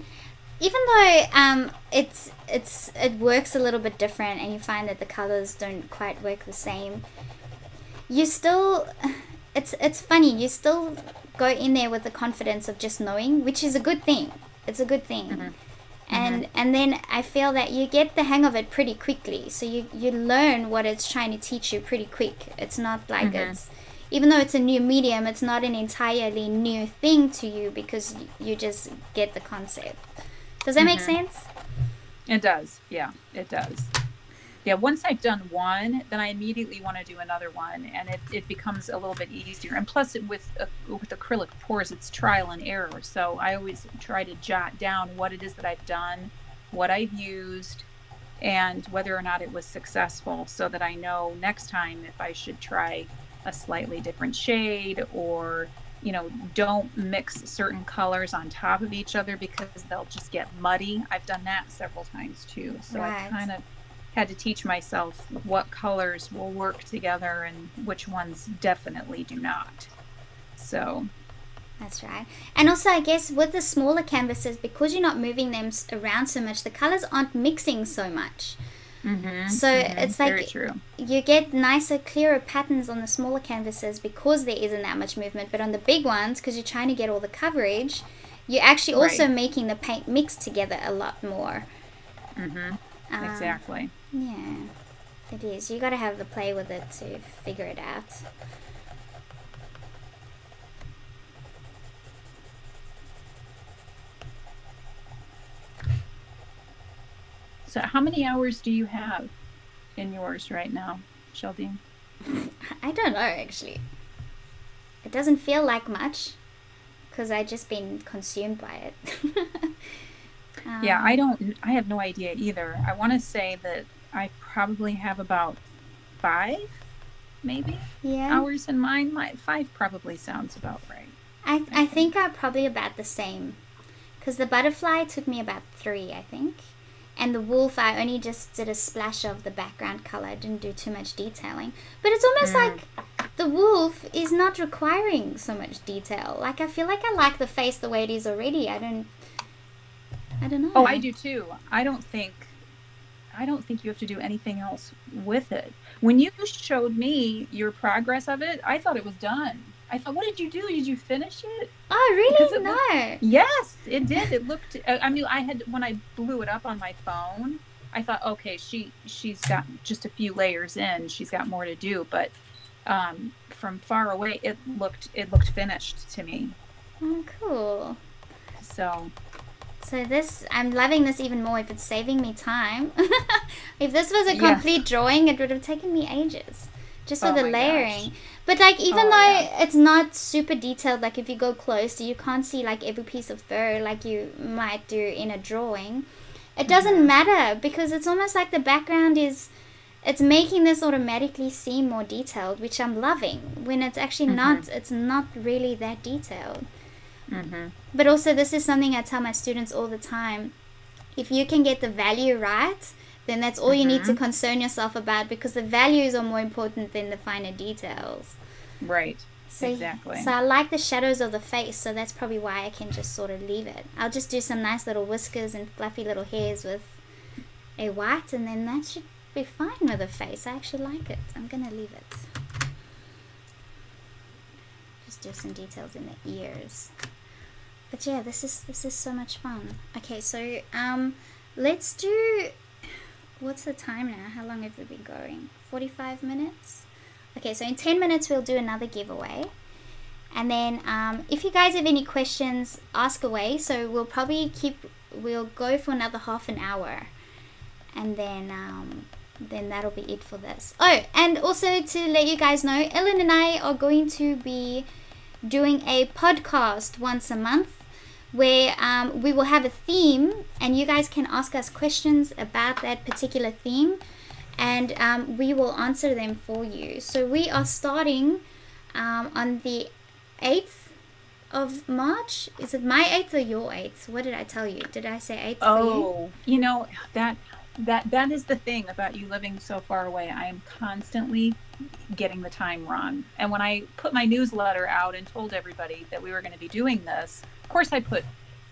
even though it works a little bit different, and you find that the colors don't quite work the same, you still, it's funny, you still go in there with the confidence of just knowing, which is a good thing. It's a good thing. And then I feel that you get the hang of it pretty quickly. So you learn what it's trying to teach you pretty quick. It's not like even though it's a new medium, it's not an entirely new thing to you because you just get the concept. Does that make sense? It does. Yeah, it does. Yeah, once I've done one, then I immediately want to do another one, and it becomes a little bit easier. And plus, with acrylic pours, it's trial and error. So I always try to jot down what it is that I've done, what I've used, and whether or not it was successful, so that I know next time if I should try a slightly different shade, or don't mix certain colors on top of each other because they'll just get muddy. I've done that several times too. So I kind of had to teach myself what colors will work together and which ones definitely do not. So that's right. And also, I guess with the smaller canvases, because you're not moving them around so much, the colors aren't mixing so much. So it's like you get nicer, clearer patterns on the smaller canvases because there isn't that much movement. But on the big ones, because you're trying to get all the coverage, you're actually also making the paint mix together a lot more. Exactly. Yeah, it is. You got to have the play with it to figure it out. So how many hours do you have in yours right now, Sheldene? I don't know, actually. It doesn't feel like much because I've just been consumed by it. Yeah, I have no idea either. I want to say that I probably have about 5, maybe, hours in mine. 5 probably sounds about right. I think I'm probably about the same, because the butterfly took me about 3, I think. And the wolf, I only just did a splash of the background color. I didn't do too much detailing. But it's almost like the wolf is not requiring so much detail. Like, I feel like I like the face the way it is already. I don't know. Oh, I do too. I don't think you have to do anything else with it. When you showed me your progress of it, I thought it was done. I thought, what did you do? Did you finish it? Oh, really? No. Yes, it did. It looked, I mean, when I blew it up on my phone, I thought, okay, she's got just a few layers in. She's got more to do. But from far away, it looked finished to me. Oh, cool. So this, I'm loving this even more if it's saving me time. If this was a complete drawing, it would have taken me ages. Just with the layering. Gosh. But like, even though it's not super detailed, like if you go close, you can't see like every piece of fur like you might do in a drawing. It doesn't matter, because it's almost like the background is, it's making this automatically seem more detailed, which I'm loving, when it's actually not. It's not really that detailed. But also, this is something I tell my students all the time. If you can get the value right, then that's all you need to concern yourself about, because the values are more important than the finer details. Right. So, exactly. So I like the shadows of the face, so that's probably why I can just sort of leave it. I'll just do some nice little whiskers and fluffy little hairs with a white, and then that should be fine with the face. I actually like it. I'm going to leave it. Just do some details in the ears. But yeah, this is so much fun. Okay, so let's do, what's the time now? How long have we been going? 45 minutes? Okay, so in 10 minutes we'll do another giveaway. And then if you guys have any questions, ask away. So we'll go for another half an hour. And then that'll be it for this. Oh, and also to let you guys know, Ellen and I are going to be doing a podcast once a month, where we will have a theme, and you guys can ask us questions about that particular theme, and we will answer them for you. So we are starting on the 8th of March. Is it my 8th or your 8th? What did I tell you? Did I say 8th for you? You know, that is the thing about you living so far away. I am constantly getting the time wrong. And when I put my newsletter out and told everybody that we were going to be doing this, of course I put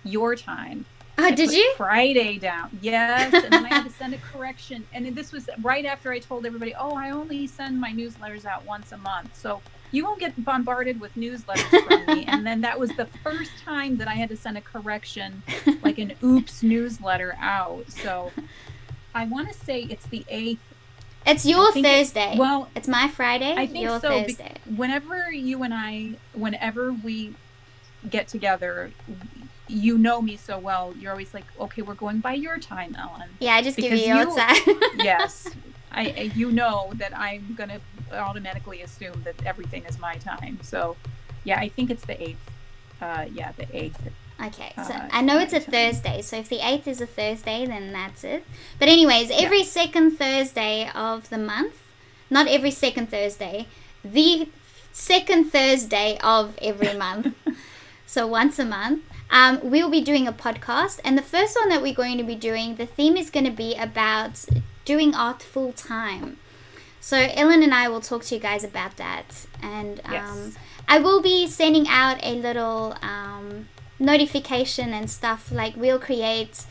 your time. Oh, did you? Friday down. Yes. And then I had to send a correction. And this was right after I told everybody, I only send my newsletters out once a month. So you won't get bombarded with newsletters from me. And then that was the first time that I had to send a correction, like an oops newsletter out. So I want to say it's the 8th. It's your Thursday. Well, it's my Friday. I think your so. Thursday. Whenever we get together, you know me so well. You're always like, okay, we're going by your time, Ellen. Yeah, I just give you your time. Yes. You know that I'm going to automatically assume that everything is my time. So, yeah, I think it's the 8th. The 8th. Okay, so I know it's a Thursday, so if the 8th is a Thursday, then that's it. But anyways, every second Thursday of the month, not every second Thursday, the second Thursday of every month, so once a month, we'll be doing a podcast. And the first one that we're going to be doing, the theme is going to be about doing art full time. So Ellen and I will talk to you guys about that. And yes. I will be sending out a little notification and stuff. Like, we'll create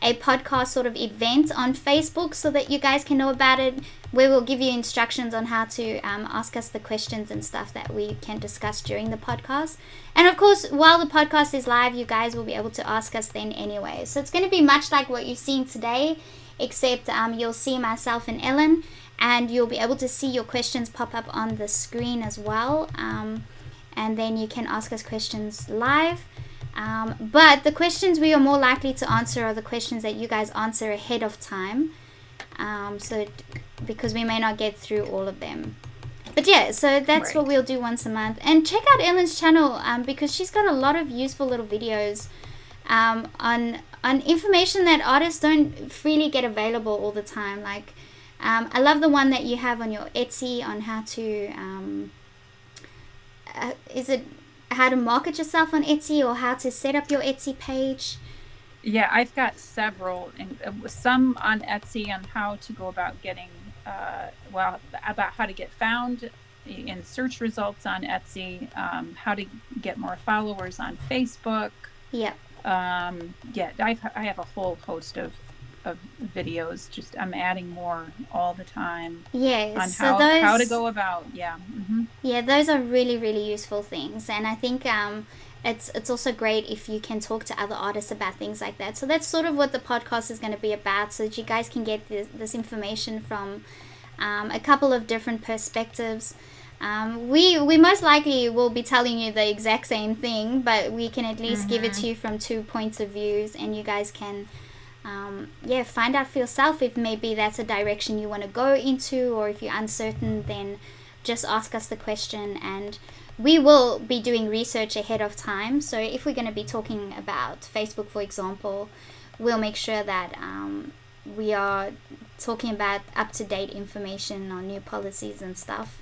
a podcast sort of event on Facebook so that you guys can know about it, where we'll give you instructions on how to ask us the questions and stuff that we can discuss during the podcast. And of course, while the podcast is live, you guys will be able to ask us then anyway. So it's going to be much like what you're seeing today, except you'll see myself and Ellen, and you'll be able to see your questions pop up on the screen as well. And then you can ask us questions live. But the questions we are more likely to answer are the questions that you guys answer ahead of time, because we may not get through all of them. But yeah, so that's what we'll do once a month. And check out Ellen's channel, because she's got a lot of useful little videos on information that artists don't freely get available all the time. Like, I love the one that you have on your Etsy on how to how to market yourself on Etsy, or how to set up your Etsy page. Yeah, I've got several, and some on Etsy on how to go about getting, about how to get found in search results on Etsy, how to get more followers on Facebook. Yep. I have a whole host of videos. Just I'm adding more all the time. Yes. On how to go about. Yeah. Mm-hmm. Yeah, those are really, really useful things, and I think it's also great if you can talk to other artists about things like that. So that's sort of what the podcast is going to be about, so that you guys can get this information from a couple of different perspectives. We most likely will be telling you the exact same thing, but we can at least give it to you from 2 points of views, and you guys can find out for yourself if maybe that's a direction you want to go into, or if you're uncertain, then just ask us the question, and we will be doing research ahead of time. So if we're going to be talking about Facebook, for example, we'll make sure that we are talking about up-to-date information on new policies and stuff,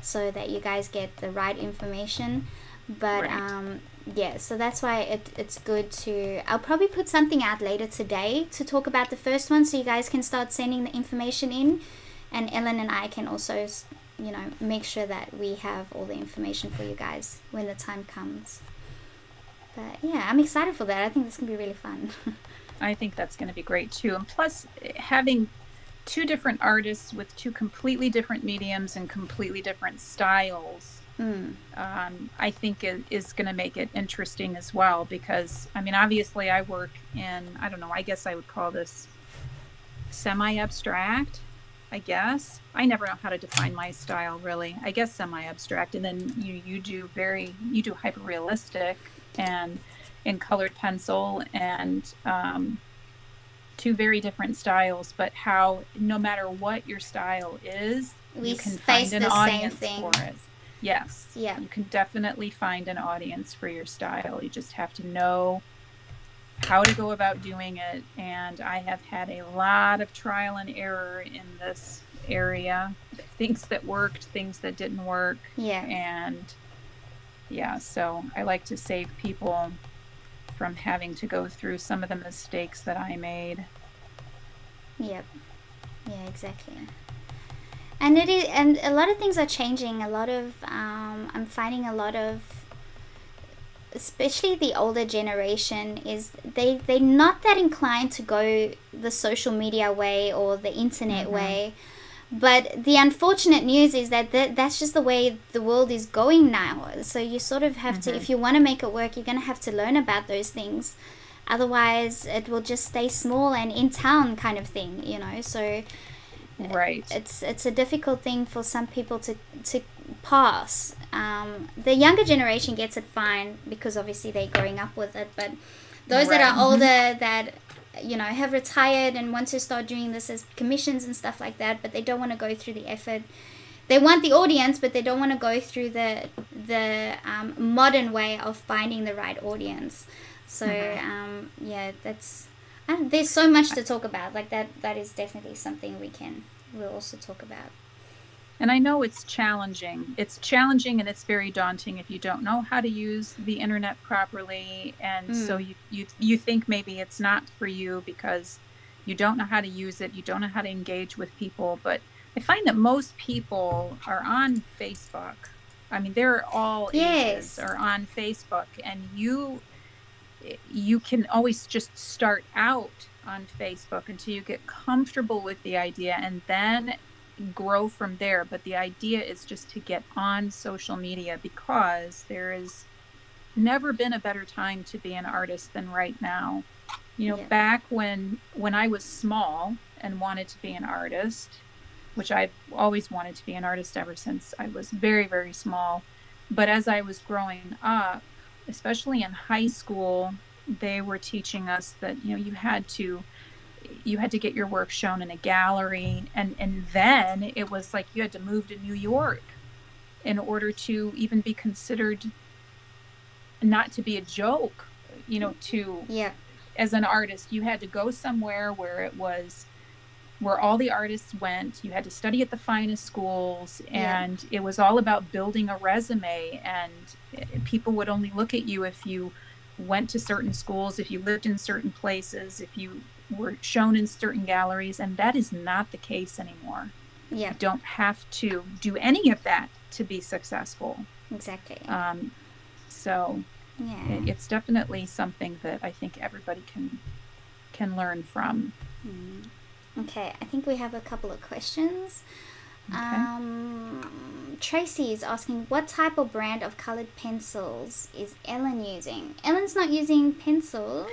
so that you guys get the right information. But Right. yeah, so that's why it's good to, I'll probably put something out later today to talk about the first one, so you guys can start sending the information in, and Ellen and I can also, you know, make sure that we have all the information for you guys when the time comes. But yeah, I'm excited for that. I think this can be really fun. I think that's going to be great too. And plus, having two different artists with two completely different mediums and completely different styles, I think is going to make it interesting as well. Because, I mean, obviously I work in, I don't know, I guess I would call this semi-abstract, I guess. I never know how to define my style, really. I guess semi-abstract. And then you do hyper-realistic and in colored pencil, and two very different styles, but how no matter what your style is, We you can face find an the same audience thing. for it. Yes. Yeah. You can definitely find an audience for your style. You just have to know how to go about doing it. And I have had a lot of trial and error in this area. Things that worked, things that didn't work. Yeah. And yeah, so I like to save people from having to go through some of the mistakes that I made. Yep. Yeah, exactly. And it is, and a lot of things are changing. A lot of, I'm finding a lot of, especially the older generation, is they're not that inclined to go the social media way or the internet way. But the unfortunate news is that that's just the way the world is going now. So you sort of have to, if you want to make it work, you're going to have to learn about those things. Otherwise, it will just stay small and in town kind of thing, you know. So right, it's a difficult thing for some people to pass. The younger generation gets it fine because obviously they're growing up with it. But those that are older, that, you know, have retired and want to start doing this as commissions and stuff like that, but they don't want to go through the effort. They want the audience, but they don't want to go through the modern way of finding the right audience. So yeah, that's, there's so much to talk about. Like that is definitely something we'll also talk about. And I know it's challenging. It's challenging and it's very daunting if you don't know how to use the internet properly. And so you think maybe it's not for you because you don't know how to use it. You don't know how to engage with people. But I find that most people are on Facebook. I mean, they're all ages are on Facebook, and you can always just start out on Facebook until you get comfortable with the idea and then grow from there. But the idea is just to get on social media, because there has never been a better time to be an artist than right now. You know, back when I was small and wanted to be an artist, which I've always wanted to be an artist ever since I was very, very small. But as I was growing up, especially in high school, they were teaching us that, you know, you had to get your work shown in a gallery, and then it was like you had to move to New York in order to even be considered, not to be a joke, you know, as an artist. You had to go somewhere where all the artists went. You had to study at the finest schools, and it was all about building a resume, and people would only look at you if you went to certain schools, if you lived in certain places, if you were shown in certain galleries. And that is not the case anymore. You don't have to do any of that to be successful. Exactly. So it's definitely something that I think everybody can learn from. Okay, I think we have a couple of questions. Tracy is asking, what type or brand of colored pencils is Ellen using? Ellen's not using pencils.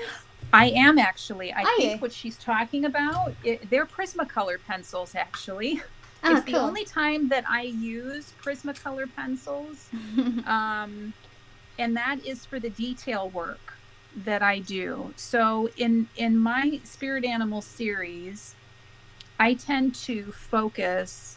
I am, actually. I think what she's talking about, they're Prismacolor pencils, actually. It's the only time that I use Prismacolor pencils. And that is for the detail work that I do. So in my Spirit Animal series, I tend to focus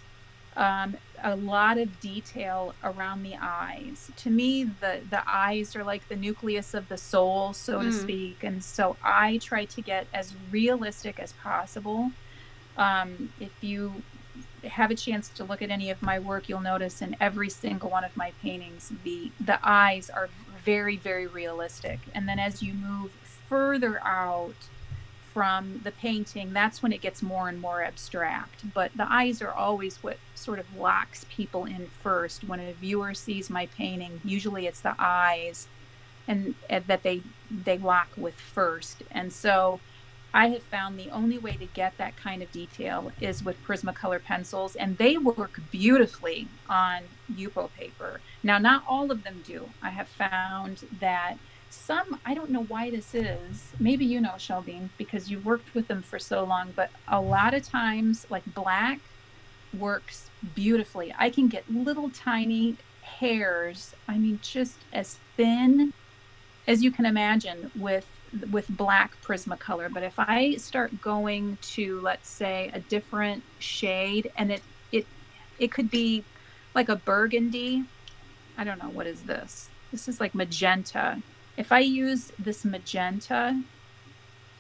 a lot of detail around the eyes. To me, the eyes are like the nucleus of the soul, so to speak. And so I try to get as realistic as possible. If you have a chance to look at any of my work, you'll notice in every single one of my paintings, the eyes are very, very realistic. And then as you move further out from the painting, that's when it gets more and more abstract. But the eyes are always what sort of locks people in first. When a viewer sees my painting, usually it's the eyes and that they lock with first. And so I have found the only way to get that kind of detail is with Prismacolor pencils, and they work beautifully on Yupo paper. Now, not all of them do. I have found that some, I don't know why this is, maybe you know, Sheldene, because you've worked with them for so long, but a lot of times, like black works beautifully. I can get little tiny hairs, I mean, just as thin as you can imagine with black Prismacolor. But if I start going to, let's say, a different shade, and it could be like a burgundy, I don't know, what is this? This is like magenta. If I use this magenta,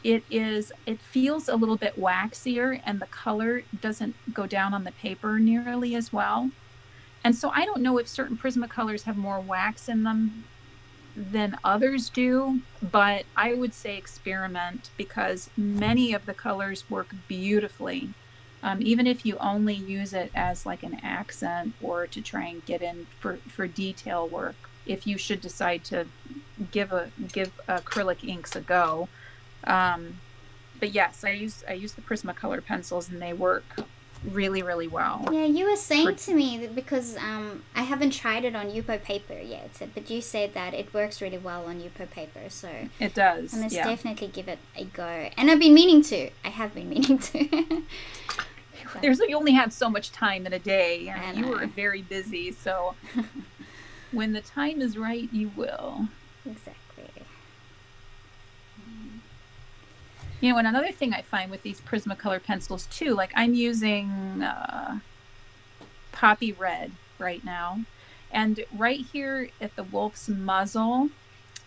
it feels a little bit waxier, and the color doesn't go down on the paper nearly as well. And so I don't know if certain Prismacolors have more wax in them than others do, but I would say experiment, because many of the colors work beautifully, even if you only use it as like an accent or to try and get in for detail work, if you should decide to give acrylic inks a go. But yes, I use the Prismacolor pencils, and they work really, really well. Yeah, you were saying to me that, because I haven't tried it on Yupo paper yet, but you said that it works really well on Yupo paper, so it does. I must definitely give it a go. And I've been meaning to. I have been meaning to. You only have so much time in a day, and you are very busy, so when the time is right, you will. Exactly. You know, and another thing I find with these Prismacolor pencils too, like I'm using Poppy Red right now, and right here at the wolf's muzzle,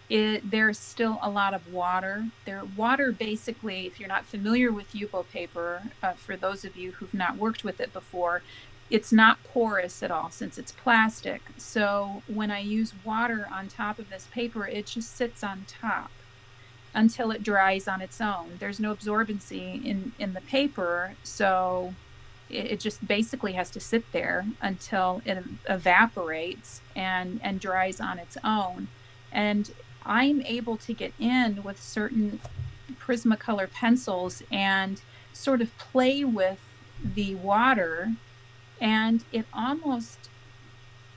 there's still a lot of water. Water basically, if you're not familiar with Yupo paper, for those of you who've not worked with it before, it's not porous at all since it's plastic. So when I use water on top of this paper, it just sits on top until it dries on its own. There's no absorbency in the paper, so it just basically has to sit there until it evaporates and dries on its own. And I'm able to get in with certain Prismacolor pencils and sort of play with the water, and it almost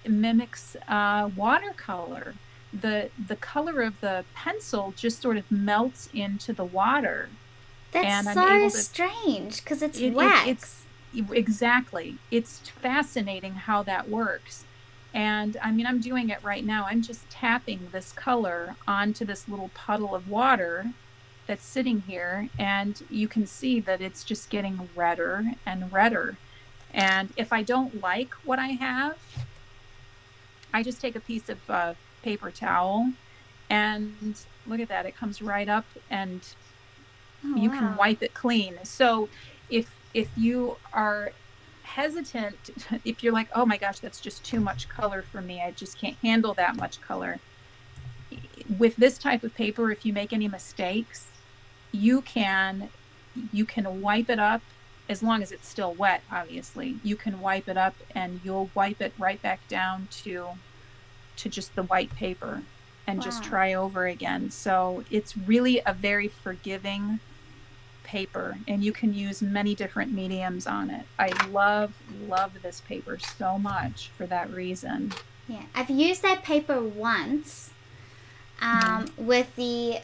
mimics watercolor. The color of the pencil just sort of melts into the water. That's so strange, because it's wax. Exactly. It's fascinating how that works. And I mean, I'm doing it right now. I'm just tapping this color onto this little puddle of water that's sitting here, and you can see that it's just getting redder and redder. And if I don't like what I have, I just take a piece of paper towel, and look at that, it comes right up, and you can wipe it clean. So if you are hesitant, if you're like, oh my gosh, that's just too much color for me, I just can't handle that much color, with this type of paper, if you make any mistakes, you can wipe it up, as long as it's still wet, obviously. You can wipe it up, and you'll wipe it right back down to just the white paper, and just try over again. So it's really a very forgiving paper, and you can use many different mediums on it. I love this paper so much for that reason. Yeah, I've used that paper once with the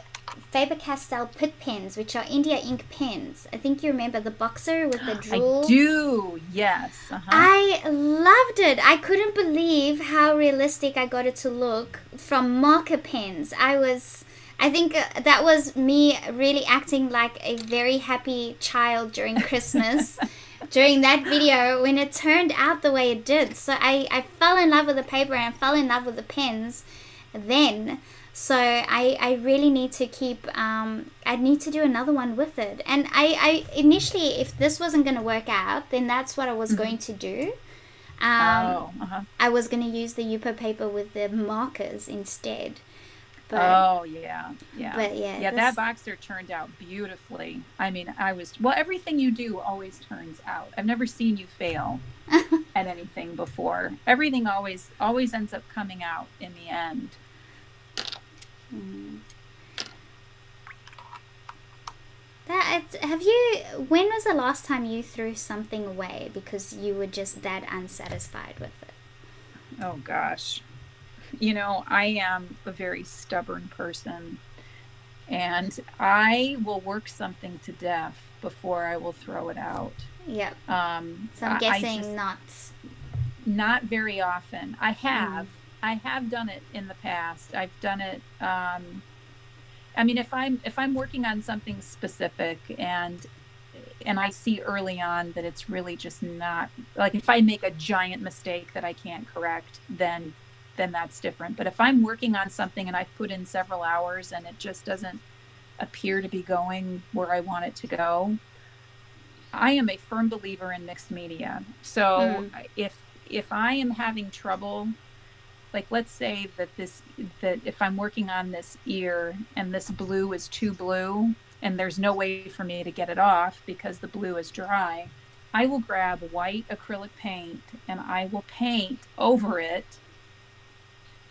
Faber-Castell Pitt pens, which are India ink pens. I think you remember the boxer with the drool. I do, yes. I loved it. I couldn't believe how realistic I got it to look from marker pens. I think that was me really acting like a very happy child during Christmas during that video when it turned out the way it did. So I fell in love with the paper and I fell in love with the pens then. So I really need to keep, I need to do another one with it. And I initially, if this wasn't going to work out, then that's what I was going to do. I was going to use the Yupo paper with the markers instead. But, yeah. But yeah, that boxer turned out beautifully. I mean, everything you do always turns out. I've never seen you fail at anything before. Everything always ends up coming out in the end. When was the last time you threw something away because you were just that unsatisfied with it? Oh gosh. You know, I am a very stubborn person, and I will work something to death before I will throw it out. Yeah. So I'm guessing not very often. I have done it in the past. I've done it. I mean, if I'm working on something specific and I see early on that it's really just not, like, if I make a giant mistake that I can't correct, then that's different. But if I'm working on something and I've put in several hours and it just doesn't appear to be going where I want it to go, I am a firm believer in mixed media. So if I am having trouble, like, let's say that if I'm working on this ear and this blue is too blue and there's no way for me to get it off because the blue is dry, I will grab white acrylic paint and I will paint over it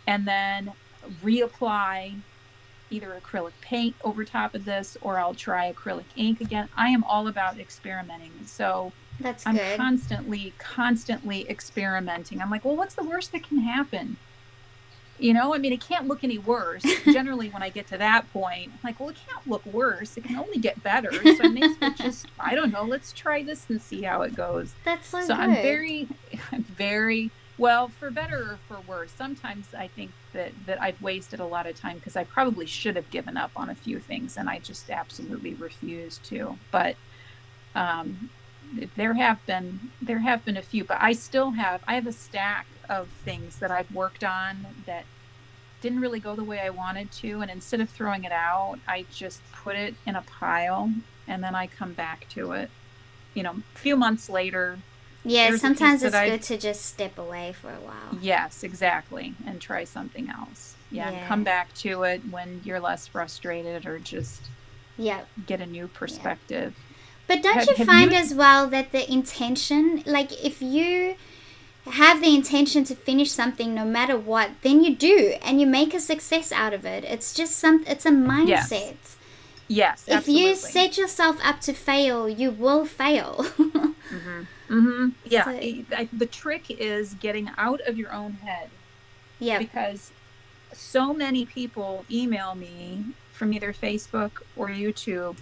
and then reapply either acrylic paint over top of this, or I'll try acrylic ink again. I am all about experimenting. So I'm constantly experimenting. I'm like, well, what's the worst that can happen? You know, I mean, it can't look any worse. Generally, when I get to that point, I'm like, well, it can't look worse. It can only get better. So I may just, I don't know, let's try this and see how it goes. That's so good. I'm very, well, for better or for worse. Sometimes I think that I've wasted a lot of time because I probably should have given up on a few things and I just absolutely refused to. But there have been a few, but I have a stack of things that I've worked on that didn't really go the way I wanted to, and instead of throwing it out, I just put it in a pile and then I come back to it, you know, a few months later. Yeah, sometimes it's good to just step away for a while. Yes, exactly, and try something else. And come back to it when you're less frustrated, or just get a new perspective. But don't you find as well that the intention, like, if you have the intention to finish something no matter what, then you do, and you make a success out of it. It's just it's a mindset. Yes, if you set yourself up to fail, you will fail. Yeah, so, the trick is getting out of your own head. Yeah. Because so many people email me from either Facebook or YouTube,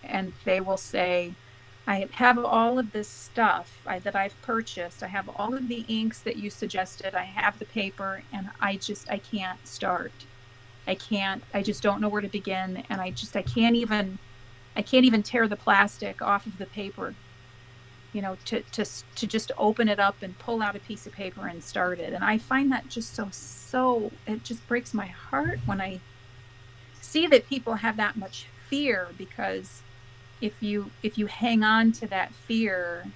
and they will say, I have all of this stuff that I've purchased. I have all of the inks that you suggested. I have the paper, and I can't start. I just don't know where to begin. And I can't even tear the plastic off of the paper, you know, to just open it up and pull out a piece of paper and start it. And I find that just so it just breaks my heart when I see that people have that much fear, because if you hang on to that fear,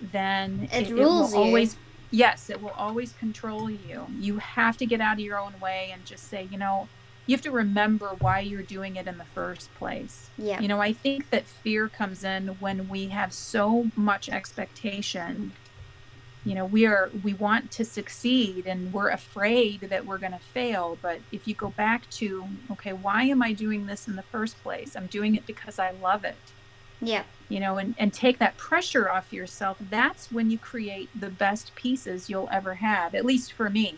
then it will always, it will always control you. You have to get out of your own way and just say, you know, you have to remember why you're doing it in the first place. Yeah. You know, I think that fear comes in when we have so much expectation. You know, we want to succeed and we're afraid that we're going to fail. But if you go back to, okay, why am I doing this in the first place? I'm doing it because I love it. Yeah. You know, and take that pressure off yourself. That's when you create the best pieces you'll ever have, at least for me.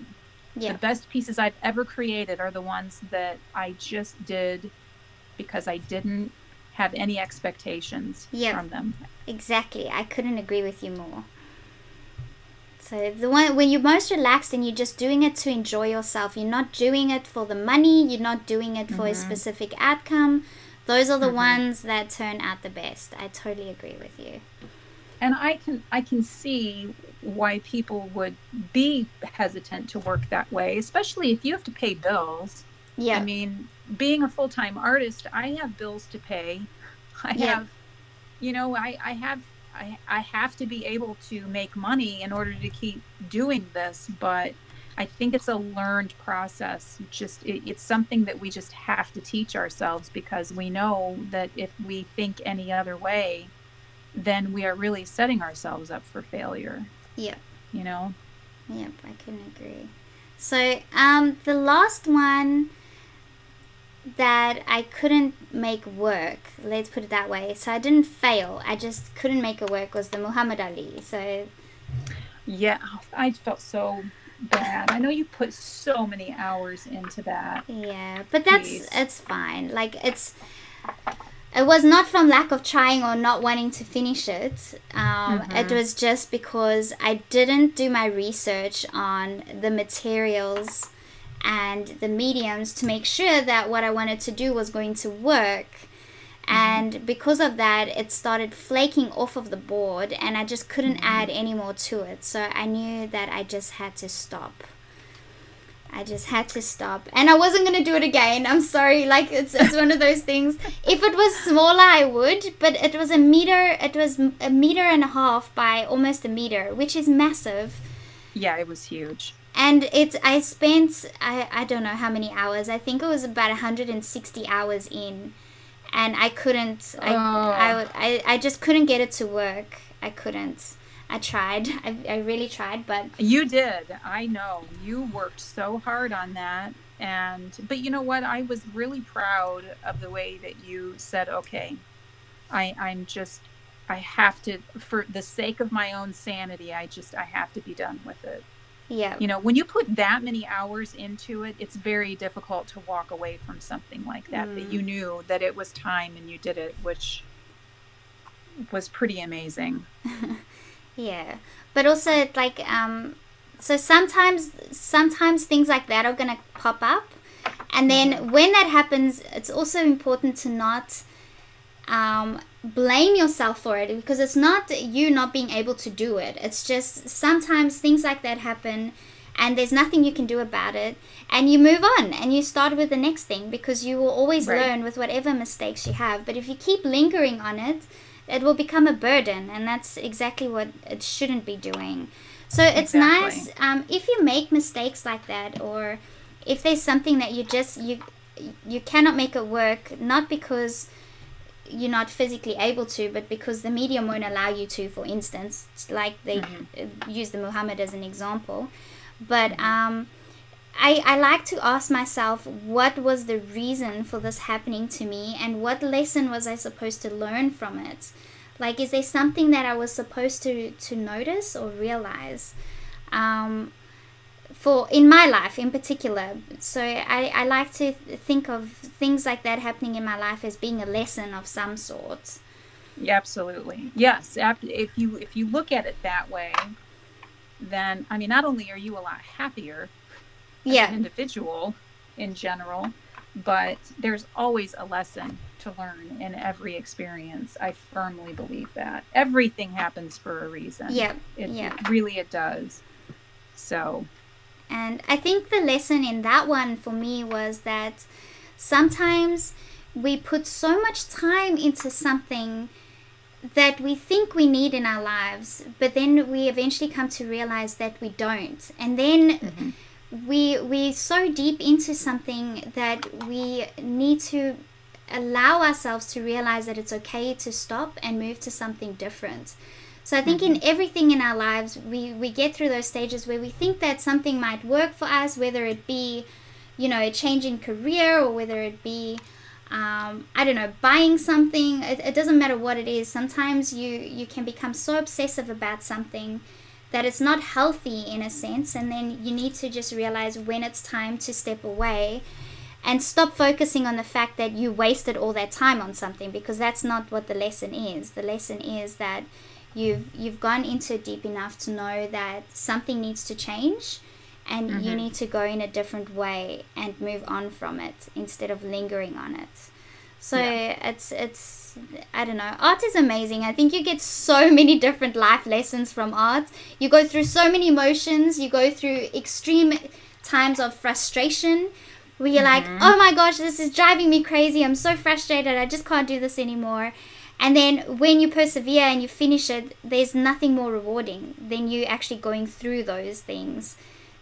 Yeah. The best pieces I've ever created are the ones that I just did because I didn't have any expectations from them. Exactly. I couldn't agree with you more. So the one when you're most relaxed and you're just doing it to enjoy yourself, you're not doing it for the money, you're not doing it for a specific outcome. Those are the ones that turn out the best. I totally agree with you. And I can see why people would be hesitant to work that way, especially if you have to pay bills. I Yeah. mean, being a full-time artist, I have bills to pay. I Yeah. have, you know, I have to be able to make money in order to keep doing this, but I think it's a learned process. It's something that we just have to teach ourselves, because we know that if we think any other way, then we are really setting ourselves up for failure, Yeah. you know? Yep, I couldn't agree. So, the last one that I couldn't make work, let's put it that way. So I didn't fail, I just couldn't make it work, was the Muhammad Ali. So Yeah, I felt so bad. I know you put so many hours into that yeah, but piece. it's fine. Like it was not from lack of trying or not wanting to finish it. It Mm-hmm. was just because I didn't do my research on the materials and the mediums to make sure that what I wanted to do was going to work. Mm-hmm. And because of that, it started flaking off of the board, and I just couldn't Mm-hmm. add any more to it. So I knew that I just had to stop. I just had to stop, and I wasn't gonna do it again. I'm sorry. Like it's one of those things. If it was smaller, I would, but it was a meter. It was a meter and a half by almost a meter, which is massive. Yeah, it was huge. And I spent I don't know how many hours. I think it was about 160 hours in, and I couldn't. Oh, I just couldn't get it to work. I couldn't. I tried. I really tried, but you did. I know. You worked so hard on that. But you know what? I was really proud of the way that you said, okay, I'm just, I have to, for the sake of my own sanity, I have to be done with it. yeah. You know, when you put that many hours into it, it's very difficult to walk away from something like that, that you knew that it was time and you did it, which was pretty amazing. Yeah, but also like so sometimes things like that are gonna pop up, and Hmm. then when that happens, it's also important to not blame yourself for it, because it's not you not being able to do it. It's just sometimes things like that happen, and there's nothing you can do about it, and you move on and you start with the next thing, because you will always Right. learn with whatever mistakes you have. But if you keep lingering on it, it will become a burden, and that's exactly what it shouldn't be doing. So it's nice, Exactly. if you make mistakes like that, or if there's something that you cannot make it work, not because you're not physically able to, but because the medium won't allow you to, for instance, like they Hmm. use the Muhammad as an example. But Hmm. I like to ask myself, what was the reason for this happening to me, and what lesson was I supposed to learn from it? Like, is there something that I was supposed to notice or realize? Um, for in my life in particular. So I like to think of things like that happening in my life as being a lesson of some sort. Yeah, absolutely. Yes. If you look at it that way, then I mean, not only are you a lot happier as an Yeah, individual in general, but there's always a lesson to learn in every experience. I firmly believe that everything happens for a reason. yeah, yeah. It does. So, And I think the lesson in that one for me was that sometimes we put so much time into something that we think we need in our lives, but then we eventually come to realize that we don't. And then mhm, we're so deep into something that we need to allow ourselves to realize that it's okay to stop and move to something different. So I think in mhm, everything in our lives, we get through those stages where we think that something might work for us, whether it be, a change in career, or whether it be, I don't know, buying something. It doesn't matter what it is. Sometimes you can become so obsessive about something that it's not healthy in a sense, and then you need to just realize when it's time to step away and stop focusing on the fact that you wasted all that time on something, because that's not what the lesson is. The lesson is that you've gone into it deep enough to know that something needs to change, and you mhm. need to go in a different way and move on from it instead of lingering on it. So it's I don't know. Art is amazing. I think you get so many different life lessons from art. You go through so many emotions. You go through extreme times of frustration where you're like, oh my gosh, this is driving me crazy. I'm so frustrated. I just can't do this anymore. And then when you persevere and you finish it, there's nothing more rewarding than you actually going through those things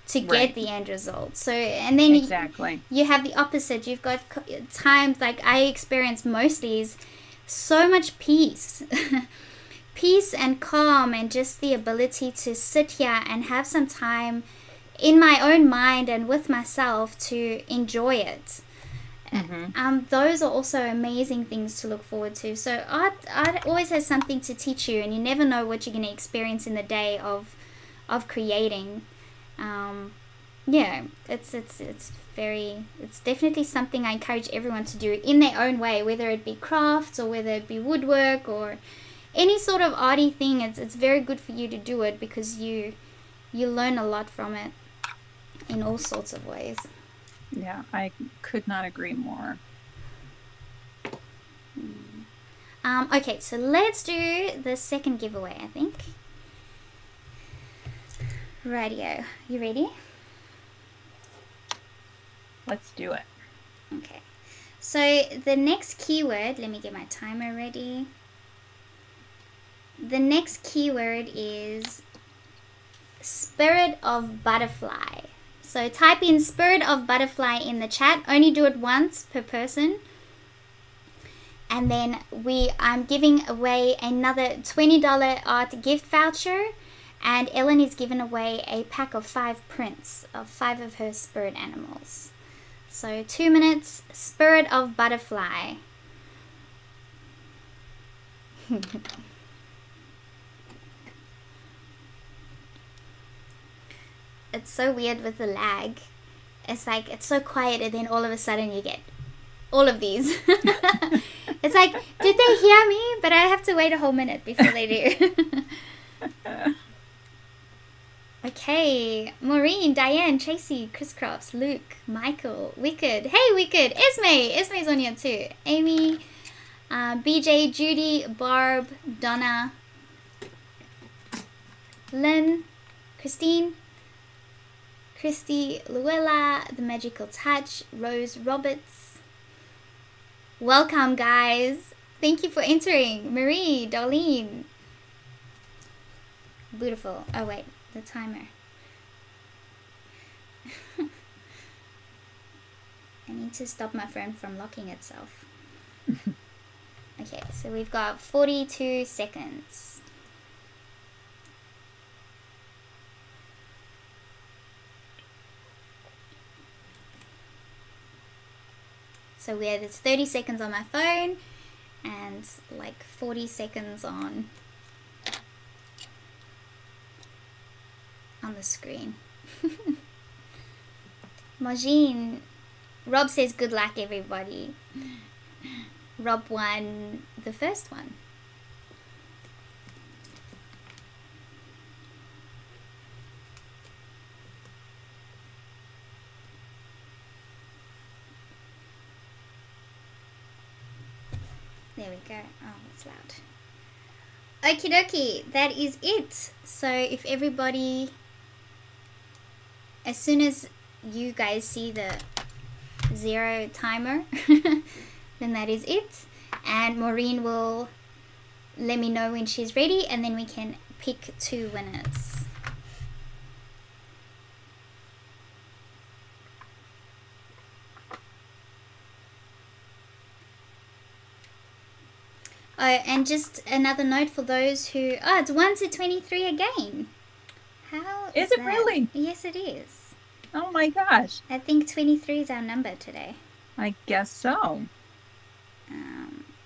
to get the end result. So, and then you have the opposite. You've got times like I experience mostly is so much peace. Peace and calm, and just the ability to sit here and have some time in my own mind and with myself to enjoy it. Those are also amazing things to look forward to. So art always has something to teach you, and you never know what you're going to experience in the day of creating. It's definitely something I encourage everyone to do in their own way, whether it be crafts or whether it be woodwork or any sort of arty thing. It's very good for you to do it because you learn a lot from it in all sorts of ways. Yeah, I could not agree more. Okay, so let's do the second giveaway, I think. Radio, you ready? Let's do it. Okay, so the next keyword, let me get my timer ready. The next keyword is spirit of butterfly. So type in spirit of butterfly in the chat. Only do it once per person. And then I'm giving away another $20 art gift voucher. And Ellen is giving away a pack of 5 prints of 5 of her spirit animals. So 2 minutes, spirit of butterfly. It's so weird with the lag. It's like, it's so quiet and then all of a sudden you get all of these. It's like, did they hear me? But I have to wait a whole minute before they do. Okay, Maureen, Diane, Tracy, Chris Crofts, Luke, Michael, Wicked. Hey, Wicked. Esme's on here too. Amy, BJ, Judy, Barb, Donna, Lynn, Christine, Christy, Luella, The Magical Touch, Rose Roberts. Welcome, guys. Thank you for entering. Marie, Darlene. Beautiful. Oh, wait. The timer. I need to stop my phone from locking itself. Okay, so we've got 42 seconds. So it's 30 seconds on my phone and like 40 seconds on the screen. Majin, Rob says good luck everybody. Rob won the first one. There we go. Oh, it's loud. Okie dokie, that is it. So if everybody, as soon as you guys see the 0 timer, then that is it. And Maureen will let me know when she's ready, and then we can pick 2 winners. Oh, and just another note for those who... Oh, it's 1 to 23 again. How is it really? Yes, it is. Oh my gosh. I think 23 is our number today. I guess so.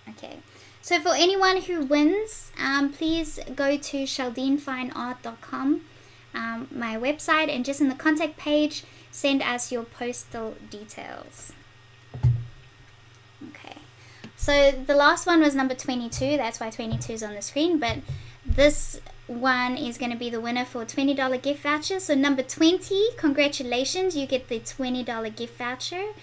Okay. So for anyone who wins, please go to SheldeneFineArt.com, my website, and just in the contact page, send us your postal details. Okay. So the last one was number 22. That's why 22 is on the screen. But this one is going to be the winner for a $20 gift voucher. So number 20, congratulations. You get the $20 gift voucher.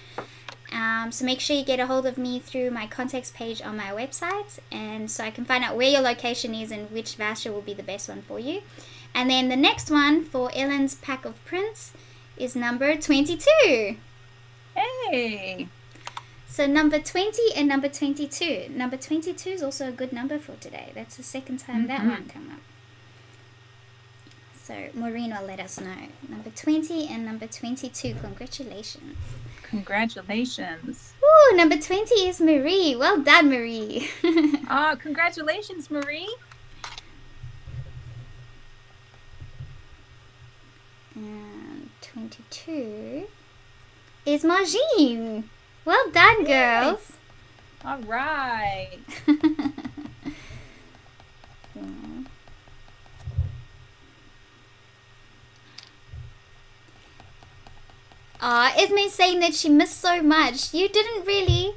So make sure you get a hold of me through my contacts page on my website, and so I can find out where your location is and which voucher will be the best one for you. And then the next one for Ellen's pack of prints is number 22. Hey! So number 20 and number 22. Number 22 is also a good number for today. That's the second time that one came up. So Maureen will let us know. Number 20 and number 22. Congratulations. Congratulations. Ooh, number 20 is Marie. Well done, Marie. Oh, congratulations, Marie. And 22 is Margine. Well done, girls. All right. Esme's saying that she missed so much. You didn't really.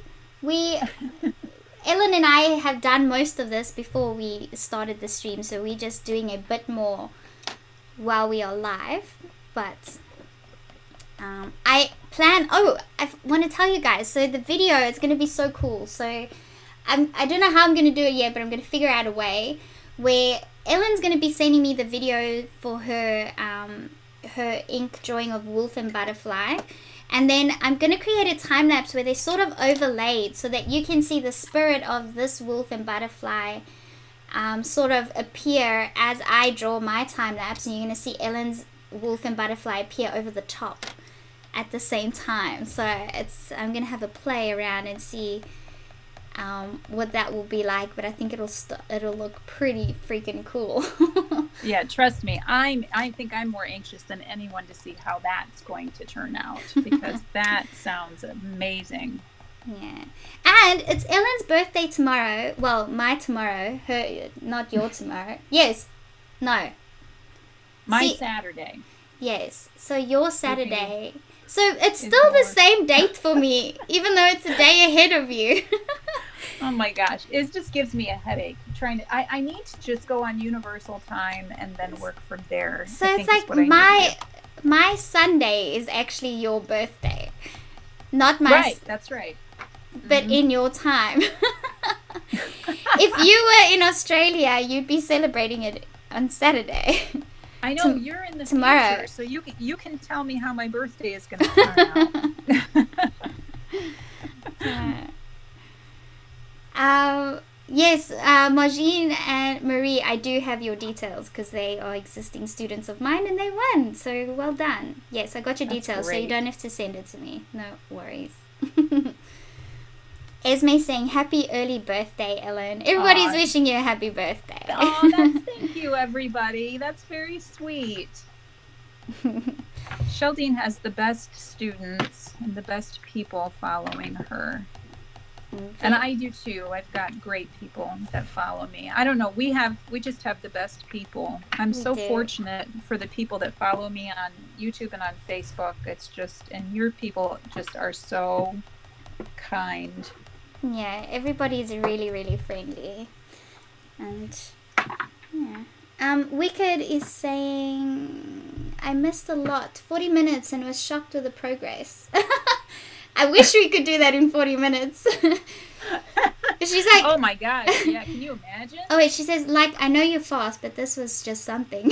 Ellen and I have done most of this before we started the stream, so we're just doing a bit more while we are live. But I want to tell you guys, so the video is going to be so cool. So I don't know how I'm going to do it yet, but I'm going to figure out a way where Ellen's going to be sending me the video for her her ink drawing of wolf and butterfly, and then I'm going to create a time lapse where they sort of overlaid so that you can see the spirit of this wolf and butterfly sort of appear as I draw my time lapse, and you're going to see Ellen's wolf and butterfly appear over the top at the same time. So I'm going to have a play around and see what that will be like, but I think it'll look pretty freaking cool. Yeah, trust me, I think I'm more anxious than anyone to see how that's going to turn out, because that sounds amazing. Yeah, and it's Ellen's birthday tomorrow. Well, my tomorrow, not your tomorrow. Yes, no, Saturday. Yes, so your Saturday. So it's still the same date for me, even though it's a day ahead of you. Oh my gosh, it just gives me a headache I need to just go on universal time and then work from there. So it's like my Sunday is actually your birthday, not my. Right, that's right. But in your time. If you were in Australia, you'd be celebrating it on Saturday. I know, you're in the tomorrow. Future, so you can tell me how my birthday is going to turn out. Yes, Margine and Marie, I do have your details because they are existing students of mine and they won. So well done. Yes, I got your details, so you don't have to send it to me. No worries. Esme saying happy early birthday, Ellen. Everybody's wishing you a happy birthday. Thank you, everybody. That's very sweet. Sheldene has the best students and the best people following her. Okay. And I do too. I've got great people that follow me. I don't know. We just have the best people. I'm so fortunate for the people that follow me on YouTube and on Facebook. It's just, and your people just are so kind. Yeah, everybody's really, really friendly. And yeah. Wicked is saying, I missed a lot. 40 minutes and was shocked with the progress. I wish we could do that in 40 minutes. She's like, oh my gosh, yeah, can you imagine? Oh wait, she says, like, I know you're fast, but this was just something.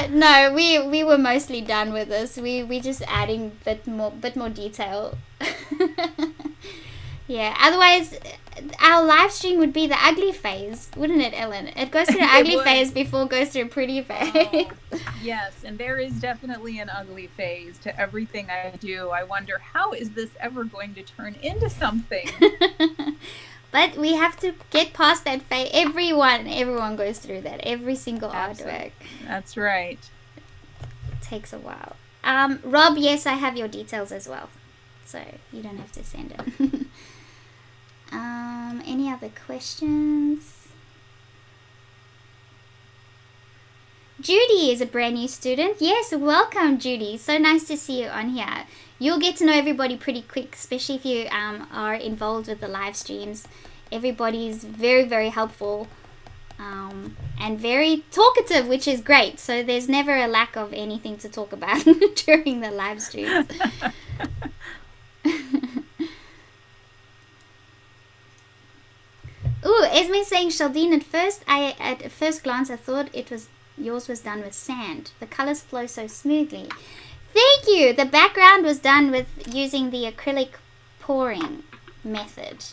No, we were mostly done with this. We just adding bit more detail. Yeah, otherwise our live stream would be the ugly phase, wouldn't it, Ellen? It goes through the ugly phase before it goes through a pretty phase. Yes, and there is definitely an ugly phase to everything I do. I wonder, how is this ever going to turn into something? But we have to get past that phase. Everyone goes through that. Every single artwork. That's right. It takes a while. Rob, yes, I have your details as well, so you don't have to send it. Any other questions? Judy is a brand new student. Yes, welcome, Judy. So nice to see you on here. You'll get to know everybody pretty quick, especially if you are involved with the live streams. Everybody's very, very helpful and very talkative, which is great. So there's never a lack of anything to talk about during the live streams. Ooh, Esme saying, Sheldene, at first glance I thought yours was done with sand. The colors flow so smoothly. Thank you. The background was done with using the acrylic pouring method.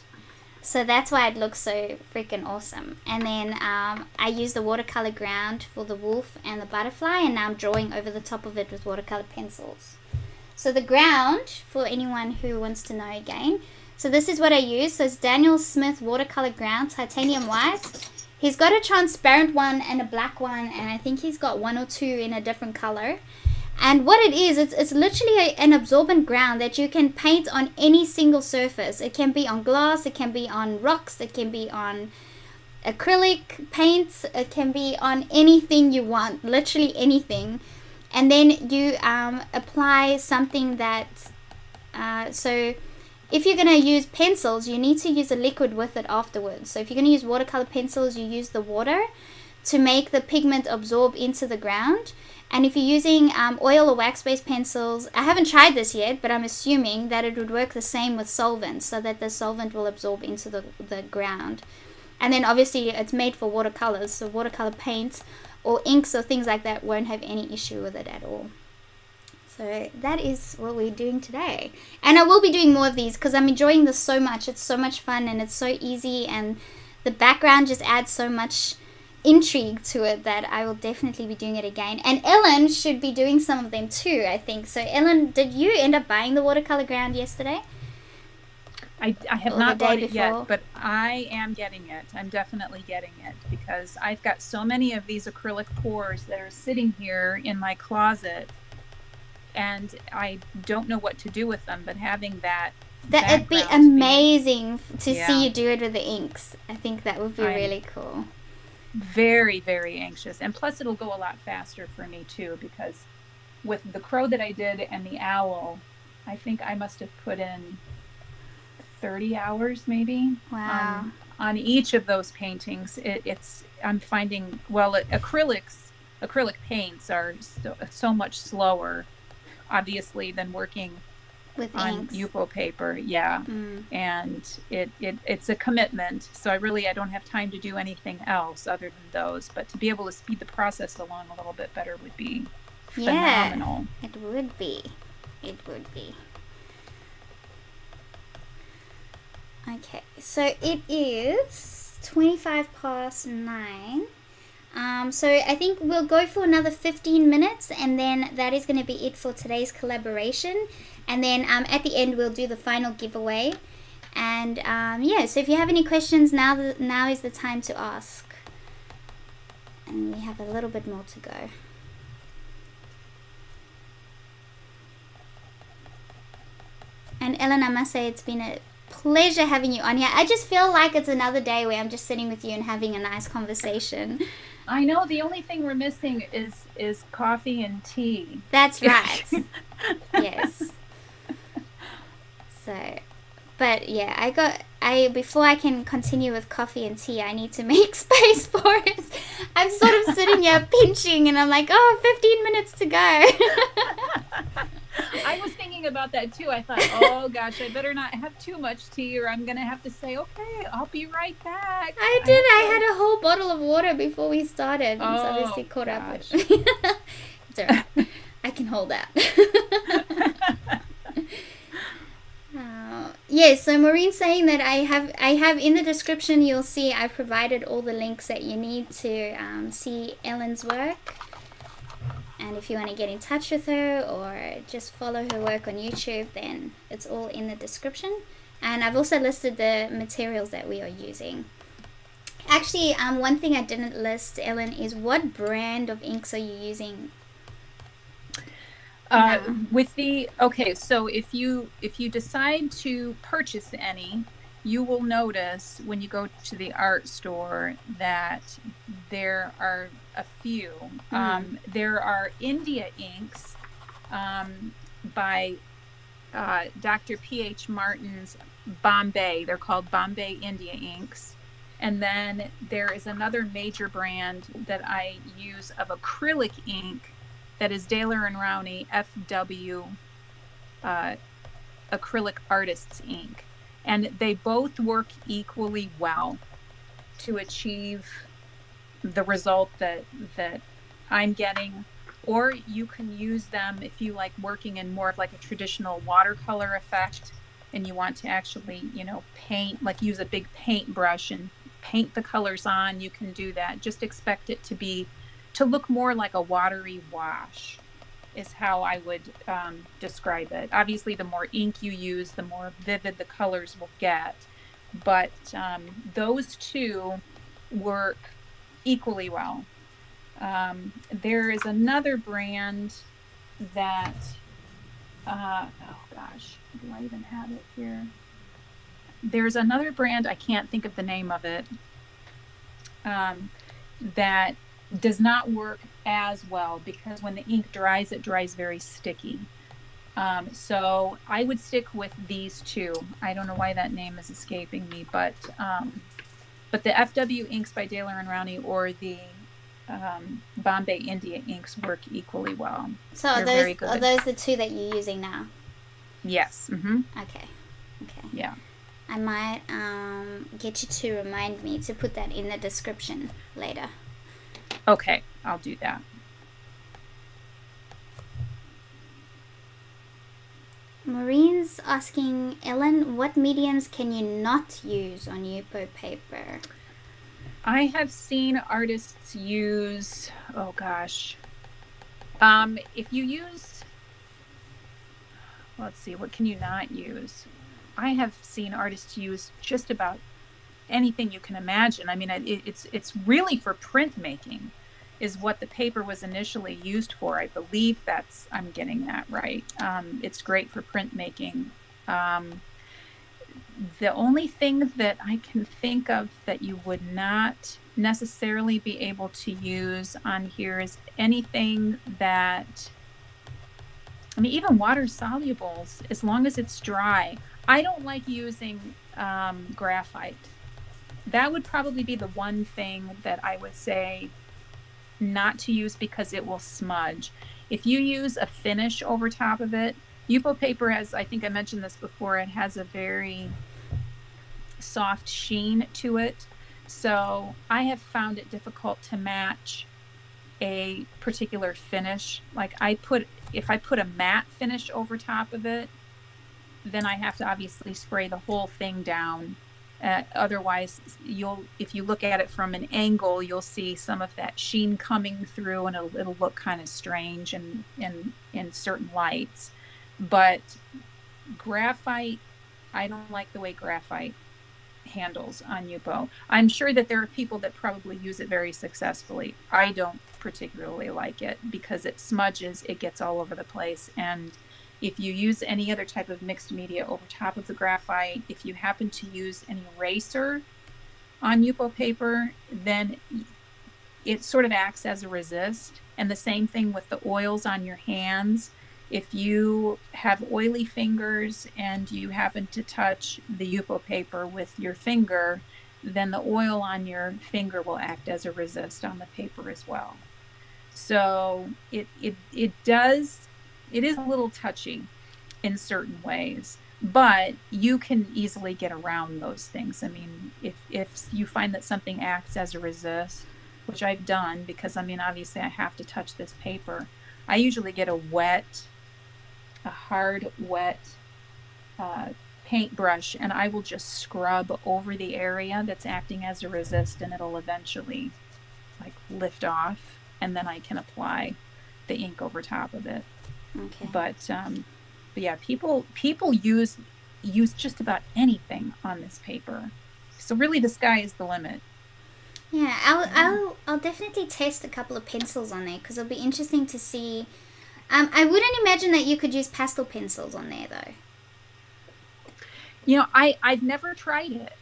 So that's why it looks so freaking awesome. And then I used the watercolor ground for the wolf and the butterfly, and now I'm drawing over the top of it with watercolor pencils. So the ground, for anyone who wants to know again, so this is what I use. So it's Daniel Smith watercolor ground, titanium white. He's got a transparent one and a black one, and I think he's got one or two in a different color. And what it is, it's literally an absorbent ground that you can paint on any single surface. It can be on glass, it can be on rocks, it can be on acrylic paints, it can be on anything you want, literally anything. And then you apply something that, so if you're going to use pencils, you need to use a liquid with it afterwards. So if you're going to use watercolor pencils, you use the water to make the pigment absorb into the ground. And if you're using oil or wax-based pencils, I haven't tried this yet, but I'm assuming that it would work the same with solvents, so that the solvent will absorb into the ground. And then obviously it's made for watercolors, so watercolor paints or inks or things like that won't have any issue with it at all. So that is what we're doing today. And I will be doing more of these because I'm enjoying this so much. It's so much fun and it's so easy, and the background just adds so much intrigue to it that I will definitely be doing it again. And Ellen should be doing some of them too, I think. So Ellen, did you end up buying the watercolor ground yesterday? I have not bought it yet, but I am getting it. I'm definitely getting it because I've got so many of these acrylic pours that are sitting here in my closet, and I don't know what to do with them, but having that it'd be amazing to see you do it with the inks. I think that would be really cool. Very, very anxious, and plus it'll go a lot faster for me too, because with the crow that I did and the owl, I think I must have put in 30 hours maybe. Wow. On each of those paintings. I'm finding, well, acrylic paints are so much slower, obviously, than working with on inks. Yupo paper, and it's a commitment. So I don't have time to do anything else other than those. But to be able to speed the process along a little bit better would be phenomenal. Yeah, it would be. It would be. Okay, so it is 9:25. So I think we'll go for another 15 minutes, and then that is going to be it for today's collaboration. And then at the end we'll do the final giveaway. And so if you have any questions, now is the time to ask. And we have a little bit more to go. And Ellen, I must say it's been a pleasure having you on here. I just feel like it's another day where I'm just sitting with you and having a nice conversation. I know, the only thing we're missing is coffee and tea. That's right. Yes. So, but yeah, before I can continue with coffee and tea, I need to make space for it. I'm sort of sitting here pinching, and I'm like, 15 minutes to go. I was thinking about that too. I thought, oh gosh, I better not have too much tea, or I'm gonna have to say, okay, I'll be right back. I did. I had a whole bottle of water before we started. It's obviously caught up with. It's all right. I can hold that. Yes, so Maureen's saying that I have in the description, you'll see I provided all the links that you need to see Ellen's work. And if you want to get in touch with her or just follow her work on YouTube, then it's all in the description. And I've also listed the materials that we are using. Actually, one thing I didn't list, Ellen, is what brand of inks are you using? So if you decide to purchase any, you will notice when you go to the art store that there are a few. There are India inks by Dr. P.H. Martin's Bombay. They're called Bombay India inks. And then there is another major brand that I use of acrylic ink that is Daler and Rowney FW acrylic artists ink. And they both work equally well to achieve the result that I'm getting. Or you can use them if you like working in more of like a traditional watercolor effect and you want to actually, you know, paint, like use a big paintbrush and paint the colors on. You can do that. Just expect it to look more like a watery wash is how I would describe it. Obviously, the more ink you use, the more vivid the colors will get. But those two work equally well. There is another brand that, oh gosh, do I even have it here? There's another brand, I can't think of the name of it, that does not work as well because when the ink dries, it dries very sticky. So I would stick with these two. I don't know why that name is escaping me, but the FW inks by Daler and Rowney or the Bombay India inks work equally well. So are those the two that you're using now? Yes. Mm-hmm. Okay. Yeah. I might get you to remind me to put that in the description later. Okay, I'll do that. Maureen's asking, Ellen, what mediums can you not use on Yupo paper? I have seen artists use, oh gosh, if you use, let's see, what can you not use? I have seen artists use just about anything you can imagine. I mean, it's really for printmaking is what the paper was initially used for. I believe I'm getting that right. It's great for printmaking. The only thing that I can think of that you would not necessarily be able to use on here is anything that, I mean, even water solubles, as long as it's dry. I don't like using graphite. That would probably be the one thing that I would say not to use because it will smudge. If you use a finish over top of it, Yupo paper has, I think I mentioned this before, it has a very soft sheen to it. So I have found it difficult to match a particular finish. Like if I put a matte finish over top of it, then I have to obviously spray the whole thing down. Otherwise, if you look at it from an angle, you'll see some of that sheen coming through, and it'll look kind of strange in certain lights. But graphite, I don't like the way graphite handles on Yupo. I'm sure that there are people that probably use it very successfully. I don't particularly like it because it smudges, it gets all over the place, and if you use any other type of mixed media over top of the graphite, if you happen to use an eraser on Yupo paper, then it sort of acts as a resist. And the same thing with the oils on your hands. If you have oily fingers and you happen to touch the Yupo paper with your finger, then the oil on your finger will act as a resist on the paper as well. So it is a little touchy in certain ways, but you can easily get around those things. I mean, if you find that something acts as a resist, which I've done, because I mean, obviously I have to touch this paper, I usually get a hard, wet paintbrush, and I will just scrub over the area that's acting as a resist, and it'll eventually like lift off, and then I can apply the ink over top of it. Okay. But yeah, people use just about anything on this paper. So really, the sky is the limit. Yeah, I'll definitely test a couple of pencils on there because it'll be interesting to see. I wouldn't imagine that you could use pastel pencils on there though. You know, I've never tried it.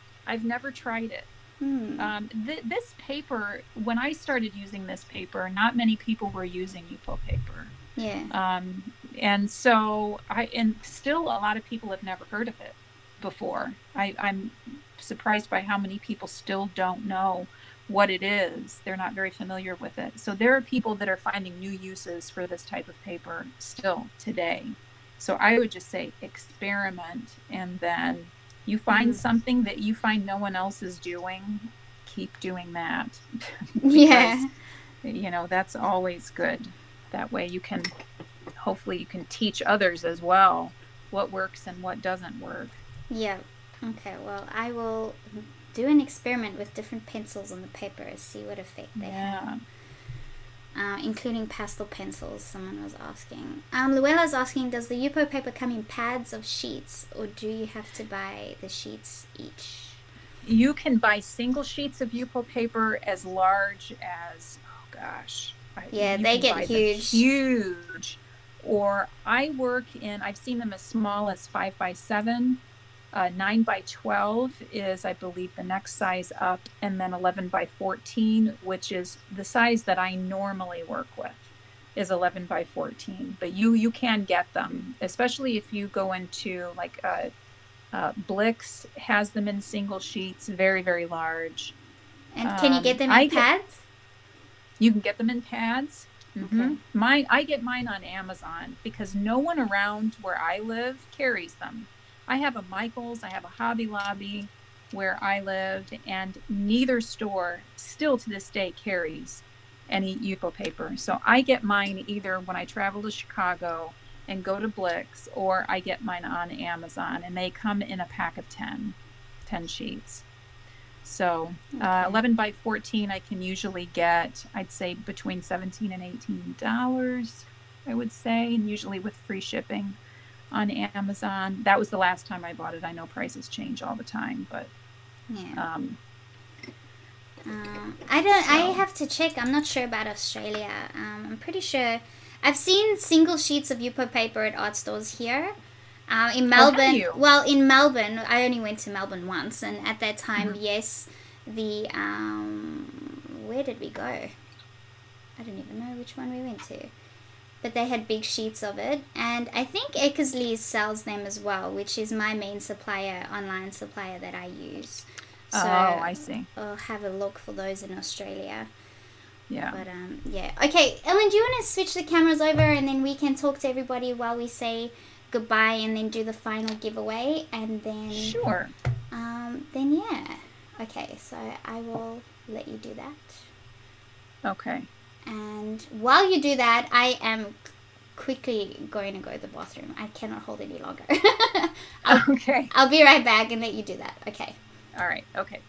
This paper, when I started using this paper, not many people were using Yupo paper. Yeah. And so still a lot of people have never heard of it. before. I'm surprised by how many people still don't know what it is. They're not very familiar with it. So there are people that are finding new uses for this type of paper still today. So I would just say experiment, and then you find something that you find no one else is doing, keep doing that. Because, Yeah. that's always good. That way hopefully you can teach others as well what works and what doesn't work. Yeah. Okay, well, I will do an experiment with different pencils on the paper and see what effect they have. Yeah. Including pastel pencils, someone was asking. Luella's asking, does the Yupo paper come in pads of sheets, or do you have to buy the sheets each? You can buy single sheets of Yupo paper as large as, oh gosh, Yeah, you they can get buy them huge. huge. Or I've seen them as small as 5x7. 9x12 is, I believe, the next size up, and then 11x14, which is the size that I normally work with, is 11x14. But you can get them, especially if you go into like Blix has them in single sheets, very, very large. And can you get them in pads? You can get them in pads. Okay. I get mine on Amazon because no one around where I live carries them. I have a Michael's, I have a Hobby Lobby where I live, and neither store still to this day carries any Yupo paper. So I get mine either when I travel to Chicago and go to Blix, or I get mine on Amazon, and they come in a pack of 10 sheets. So 11x14 I can usually get, I'd say, between $17 and $18, I would say, and usually with free shipping on Amazon. That was the last time I bought it. I know prices change all the time, but yeah. I have to check. I'm not sure about Australia. I'm pretty sure I've seen single sheets of Yupo paper at art stores here. In Melbourne, in Melbourne, I only went to Melbourne once, and at that time, yes, the where did we go? I don't even know which one we went to, but they had big sheets of it, and I think Eckersley's sells them as well, which is my main online supplier that I use. So I see. I'll have a look for those in Australia. Yeah. But yeah. Okay, Ellen, do you want to switch the cameras over, and then we can talk to everybody while we say goodbye, and then do the final giveaway, and then sure. Then yeah. Okay, so I will let you do that. Okay. And while you do that, I am quickly going to go to the bathroom. I cannot hold any longer. Okay. I'll be right back and let you do that. Okay. All right. Okay.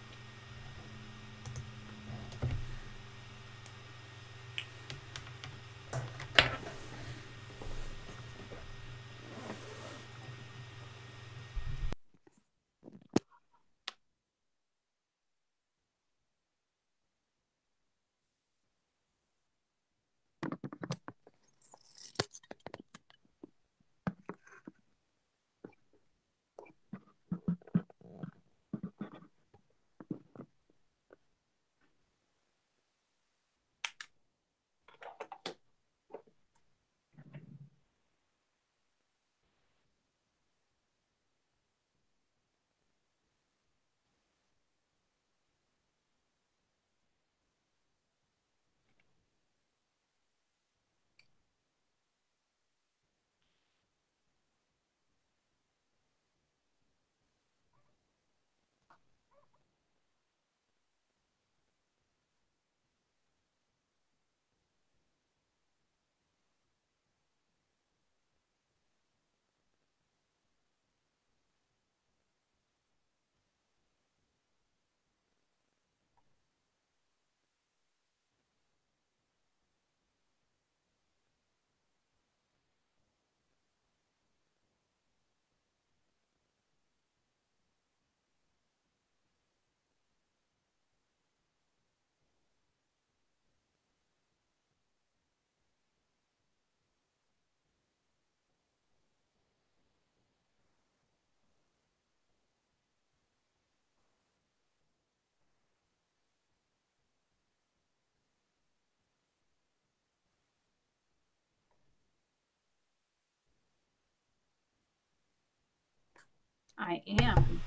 I am.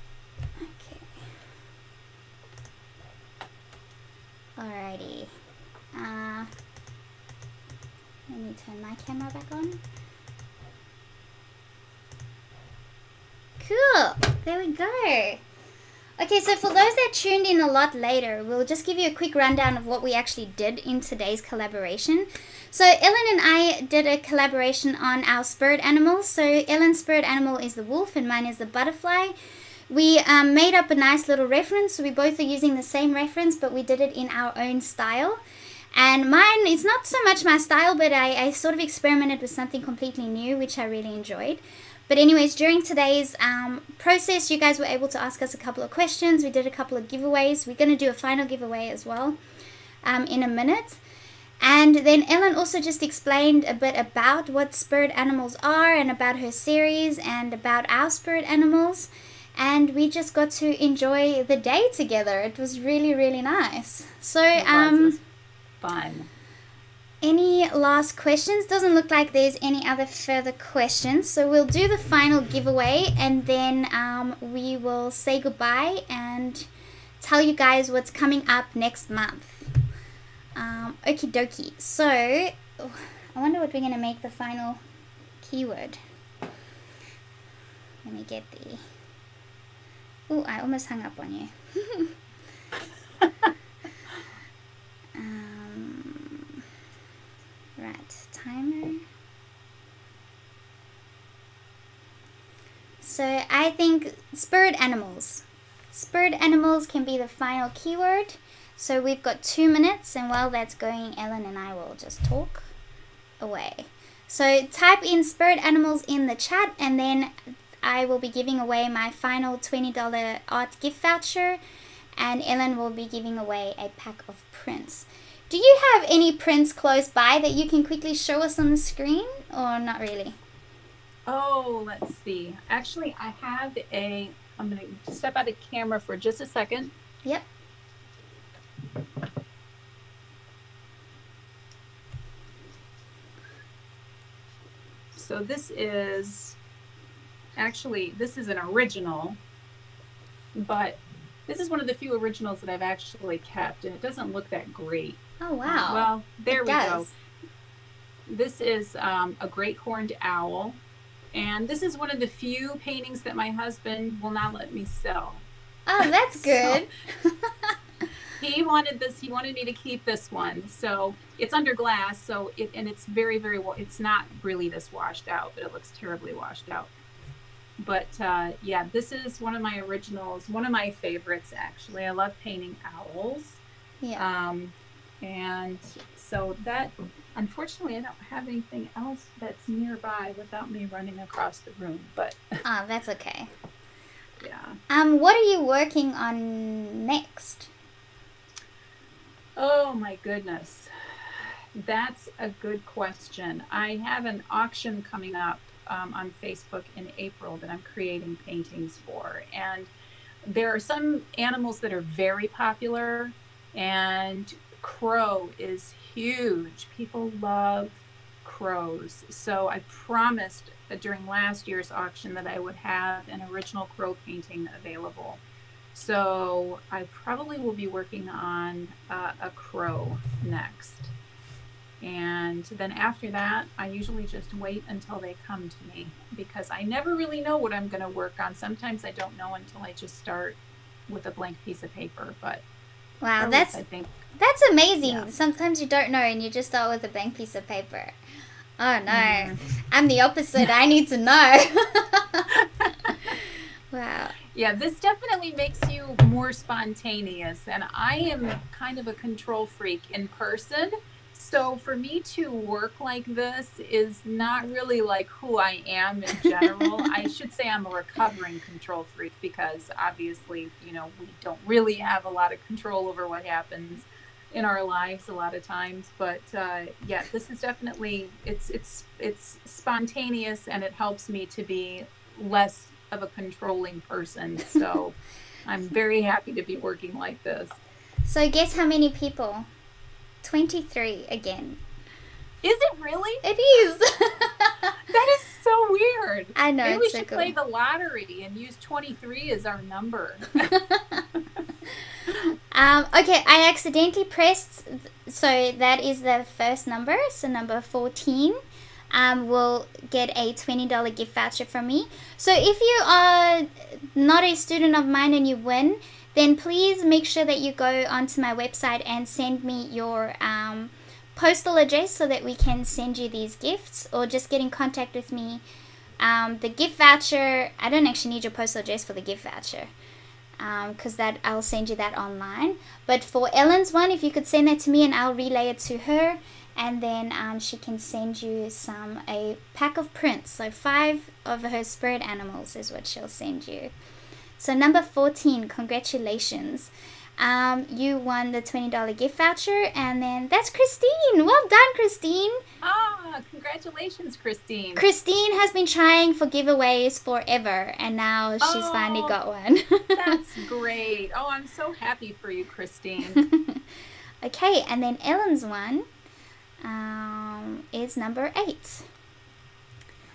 Okay. Alrighty. Let me turn my camera back on. Cool. There we go. Okay, so for those that tuned in a lot later, we'll just give you a quick rundown of what we actually did in today's collaboration. So Ellen and I did a collaboration on our spirit animals. So Ellen's spirit animal is the wolf and mine is the butterfly. We made up a nice little reference. So we both are using the same reference, but we did it in our own style. And mine is not so much my style, but I sort of experimented with something completely new, which I really enjoyed. But anyways, during today's process, you guys were able to ask us a couple of questions. We did a couple of giveaways. We're going to do a final giveaway as well in a minute. And then Ellen also just explained a bit about what spirit animals are and about her series and about our spirit animals. And we just got to enjoy the day together. It was really, really nice. So, It was fun. any last questions? Doesn't look like there's any other further questions. So we'll do the final giveaway and then we will say goodbye and tell you guys what's coming up next month. Okie dokie. So I wonder what we're going to make the final keyword. Let me get the... Oh, I almost hung up on you. Right, timer. So I think spirit animals. Spirit animals can be the final keyword. So we've got 2 minutes, and while that's going, Ellen and I will just talk away. So type in spirit animals in the chat, and then I will be giving away my final $20 art gift voucher, and Ellen will be giving away a pack of prints. Do you have any prints close by that you can quickly show us on the screen, or not really? Oh, let's see. Actually, I have I'm going to step out of camera for just a second. Yep. So this is an original, but this is one of the few originals that I've actually kept, and it doesn't look that great. Oh, wow. Well, there we go. Does. This is a great horned owl, and this is one of the few paintings that my husband will not let me sell. Oh, that's good. So, he wanted me to keep this one. So it's under glass, so it's very, very, it's not really this washed out, but it looks terribly washed out. But yeah, this is one of my originals, one of my favorites, actually. I love painting owls. Yeah. And so that, unfortunately, I don't have anything else that's nearby without me running across the room, but. Oh, that's okay. Yeah. What are you working on next? Oh my goodness. That's a good question. I have an auction coming up on Facebook in April that I'm creating paintings for. And there are some animals that are very popular, and crow is huge. People love crows. So I promised during last year's auction that I would have an original crow painting available. So I probably will be working on a crow next. And then after that, I usually just wait until they come to me, because I never really know what I'm going to work on. Sometimes I don't know until I just start with a blank piece of paper. But wow, that's amazing. Yeah. Sometimes you don't know and you just start with a blank piece of paper. Oh no, I'm the opposite. I need to know. Wow. Yeah, this definitely makes you more spontaneous, and I am kind of a control freak in person. So for me to work like this is not really like who I am in general. I should say I'm a recovering control freak, because obviously, we don't really have a lot of control over what happens in our lives a lot of times. But yeah, this is definitely, it's spontaneous, and it helps me to be less of a controlling person. So I'm very happy to be working like this. So guess how many people? 23 again. Is it really? It is. That is so weird. I know. Maybe we so should cool. play the lottery and use 23 as our number. Okay, I accidentally pressed, so that is the first number, so number 14 will get a $20 gift voucher from me. So if you are not a student of mine and you win, then please make sure that you go onto my website and send me your postal address so that we can send you these gifts, or just get in contact with me. The gift voucher, I don't actually need your postal address for the gift voucher, because that I'll send you that online. But for Ellen's one, if you could send that to me and I'll relay it to her, and then she can send you a pack of prints. So 5 of her spirit animals is what she'll send you. So number 14, congratulations. You won the $20 gift voucher, and then that's Christine. Well done, Christine. Congratulations, Christine. Christine has been trying for giveaways forever, and now she's finally got one. That's great. Oh, I'm so happy for you, Christine. Okay, and then Ellen's one is number 8.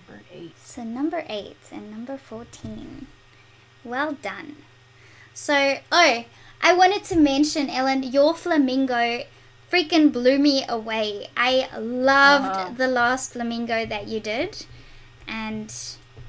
Number 8. So number 8 and number 14. Well done. So, I wanted to mention, Ellen, your flamingo freaking blew me away. I loved the last flamingo that you did, and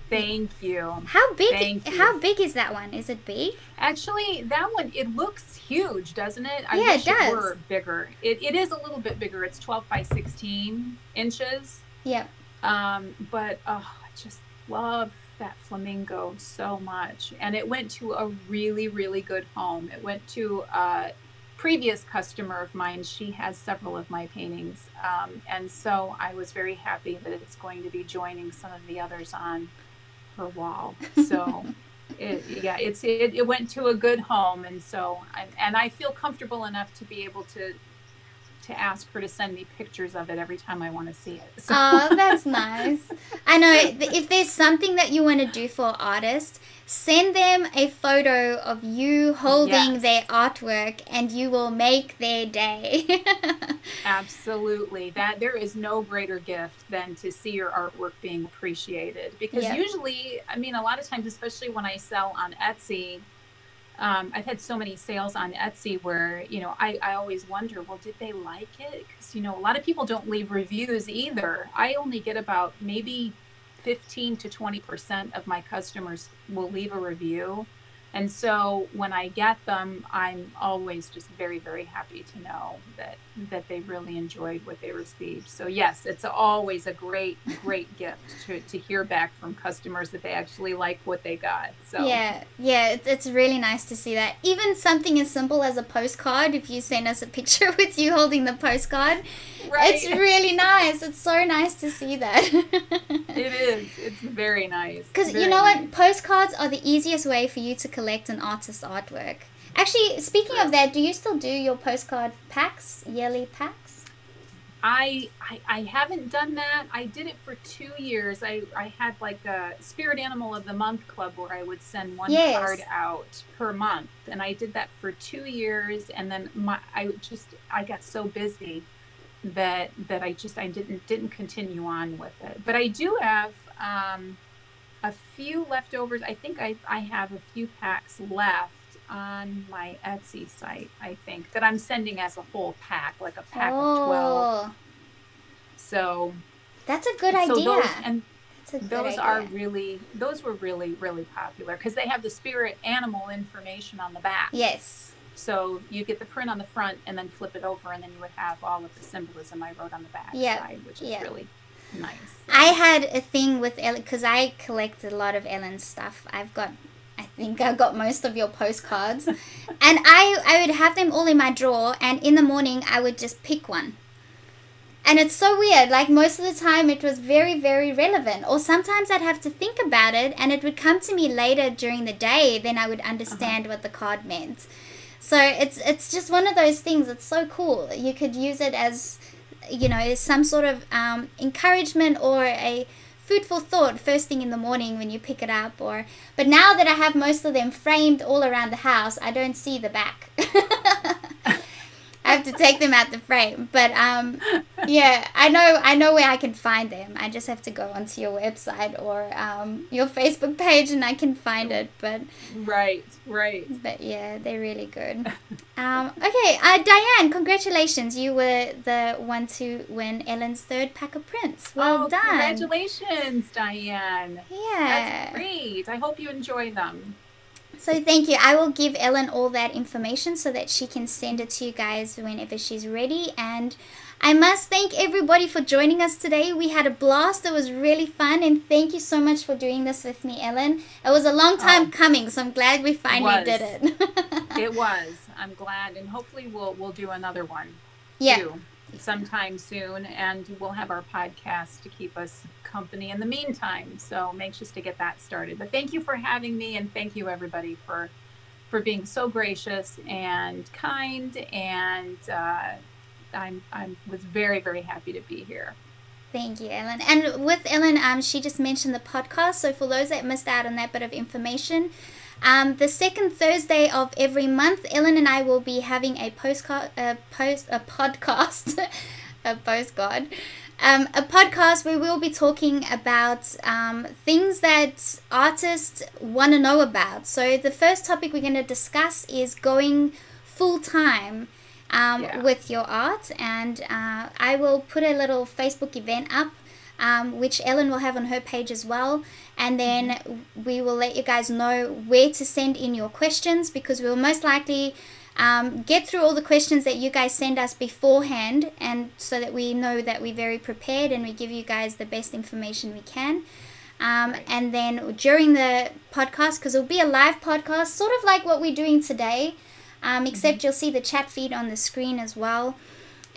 thank you. How big? How big is that one? Is it big? Actually, that one, it looks huge, doesn't it? I wish it does. It were bigger. It is a little bit bigger. It's 12 by 16 inches. Yep. But I just love that flamingo so much, and it went to a really, really good home. It went to a previous customer of mine. She has several of my paintings, and so I was very happy that it's going to be joining some of the others on her wall. So it went to a good home, and so I feel comfortable enough to be able to ask her to send me pictures of it every time I want to see it. So. Oh, that's nice. I know, if there's something that you want to do for artists, send them a photo of you holding their artwork, and you will make their day. Absolutely. There is no greater gift than to see your artwork being appreciated, because usually, I mean, a lot of times, especially when I sell on Etsy, I've had so many sales on Etsy where, I always wonder, well, did they like it? Because, a lot of people don't leave reviews either. I only get about maybe 15 to 20% of my customers will leave a review. And so when I get them, I'm always just very, very happy to know that they really enjoyed what they received. So yes, it's always a great, great gift to hear back from customers that they actually like what they got. So yeah, it's really nice to see that. Even something as simple as a postcard, if you send us a picture with you holding the postcard, it's really nice. It's so nice to see that. It is. It's very nice. Because you know what? Postcards are the easiest way for you to collect an artist's artwork. Actually, speaking of that, do you still do your postcard packs, yearly packs? I haven't done that. I did it for 2 years. I had like a Spirit Animal of the Month club where I would send one card out per month, and I did that for 2 years, and then I got so busy that I didn't continue on with it. But I do have a few leftovers. I think I have a few packs left on my Etsy site, I think, that I'm sending as a whole pack, like a pack of 12. So that's a good idea. Those were really, really popular because they have the spirit animal information on the back. Yes. So you get the print on the front and then flip it over, and then you would have all of the symbolism I wrote on the back side, which is really nice. I had a thing with Ellen, because I collect a lot of Ellen's stuff. I think I got most of your postcards. And I would have them all in my drawer, and in the morning I would just pick one. And it's so weird, like most of the time it was very, very relevant. Or sometimes I'd have to think about it, and it would come to me later during the day, then I would understand what the card meant. So it's just one of those things. It's so cool. You could use it as, some sort of encouragement or a food for thought first thing in the morning when you pick it up. But now that I have most of them framed all around the house, I don't see the back. I have to take them out the frame. But yeah, I know where I can find them. I just have to go onto your website or your Facebook page and I can find it. But right. But yeah, they're really good. Okay, Diane, congratulations. You were the one to win Ellen's third pack of prints. Well done. Congratulations, Diane. Yeah. That's great. I hope you enjoy them. So thank you. I will give Ellen all that information so that she can send it to you guys whenever she's ready. And I must thank everybody for joining us today. We had a blast. It was really fun. And thank you so much for doing this with me, Ellen. It was a long time coming, so I'm glad we finally did it. It was. I'm glad. And hopefully we'll do another one too sometime soon. And we'll have our podcast to keep us company in the meantime. So I'm anxious to get that started. But thank you for having me, and thank you everybody for being so gracious and kind, and I was very, very happy to be here. Thank you, Ellen. And with Ellen, she just mentioned the podcast. So for those that missed out on that bit of information, the second Thursday of every month, Ellen and I will be having a podcast, a podcast where we'll be talking about things that artists want to know about. So the first topic we're going to discuss is going full-time with your art. And I will put a little Facebook event up, which Ellen will have on her page as well. And then we will let you guys know where to send in your questions, because we'll most likely get through all the questions that you guys send us beforehand, and so that we know that we're very prepared and we give you guys the best information we can. And then during the podcast, because it'll be a live podcast, sort of like what we're doing today, except you'll see the chat feed on the screen as well.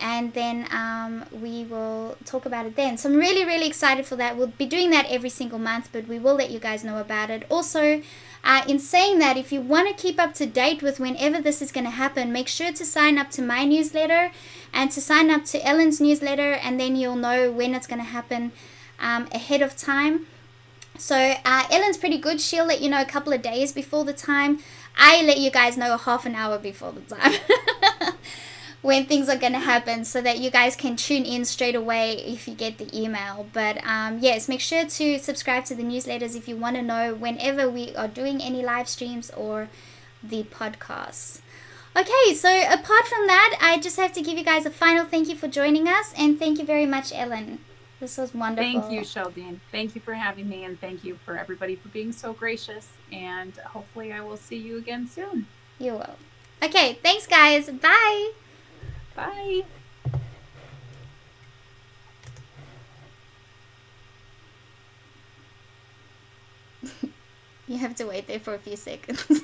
And then we will talk about it then. So I'm really, really excited for that. We'll be doing that every single month, but we will let you guys know about it. Also, in saying that, if you want to keep up to date with whenever this is going to happen, make sure to sign up to my newsletter and to sign up to Ellen's newsletter, and then you'll know when it's going to happen ahead of time. So Ellen's pretty good. She'll let you know a couple of days before the time. I let you guys know a half an hour before the time. When things are going to happen, so that you guys can tune in straight away if you get the email. But yes, make sure to subscribe to the newsletters if you want to know whenever we are doing any live streams or the podcasts. Okay, so apart from that, I just have to give you guys a final thank you for joining us, and thank you very much, Ellen. This was wonderful. Thank you, Sheldene. Thank you for having me, and thank you for everybody for being so gracious, and hopefully I will see you again soon. You will. Okay, thanks guys. Bye. Bye. You have to wait there for a few seconds.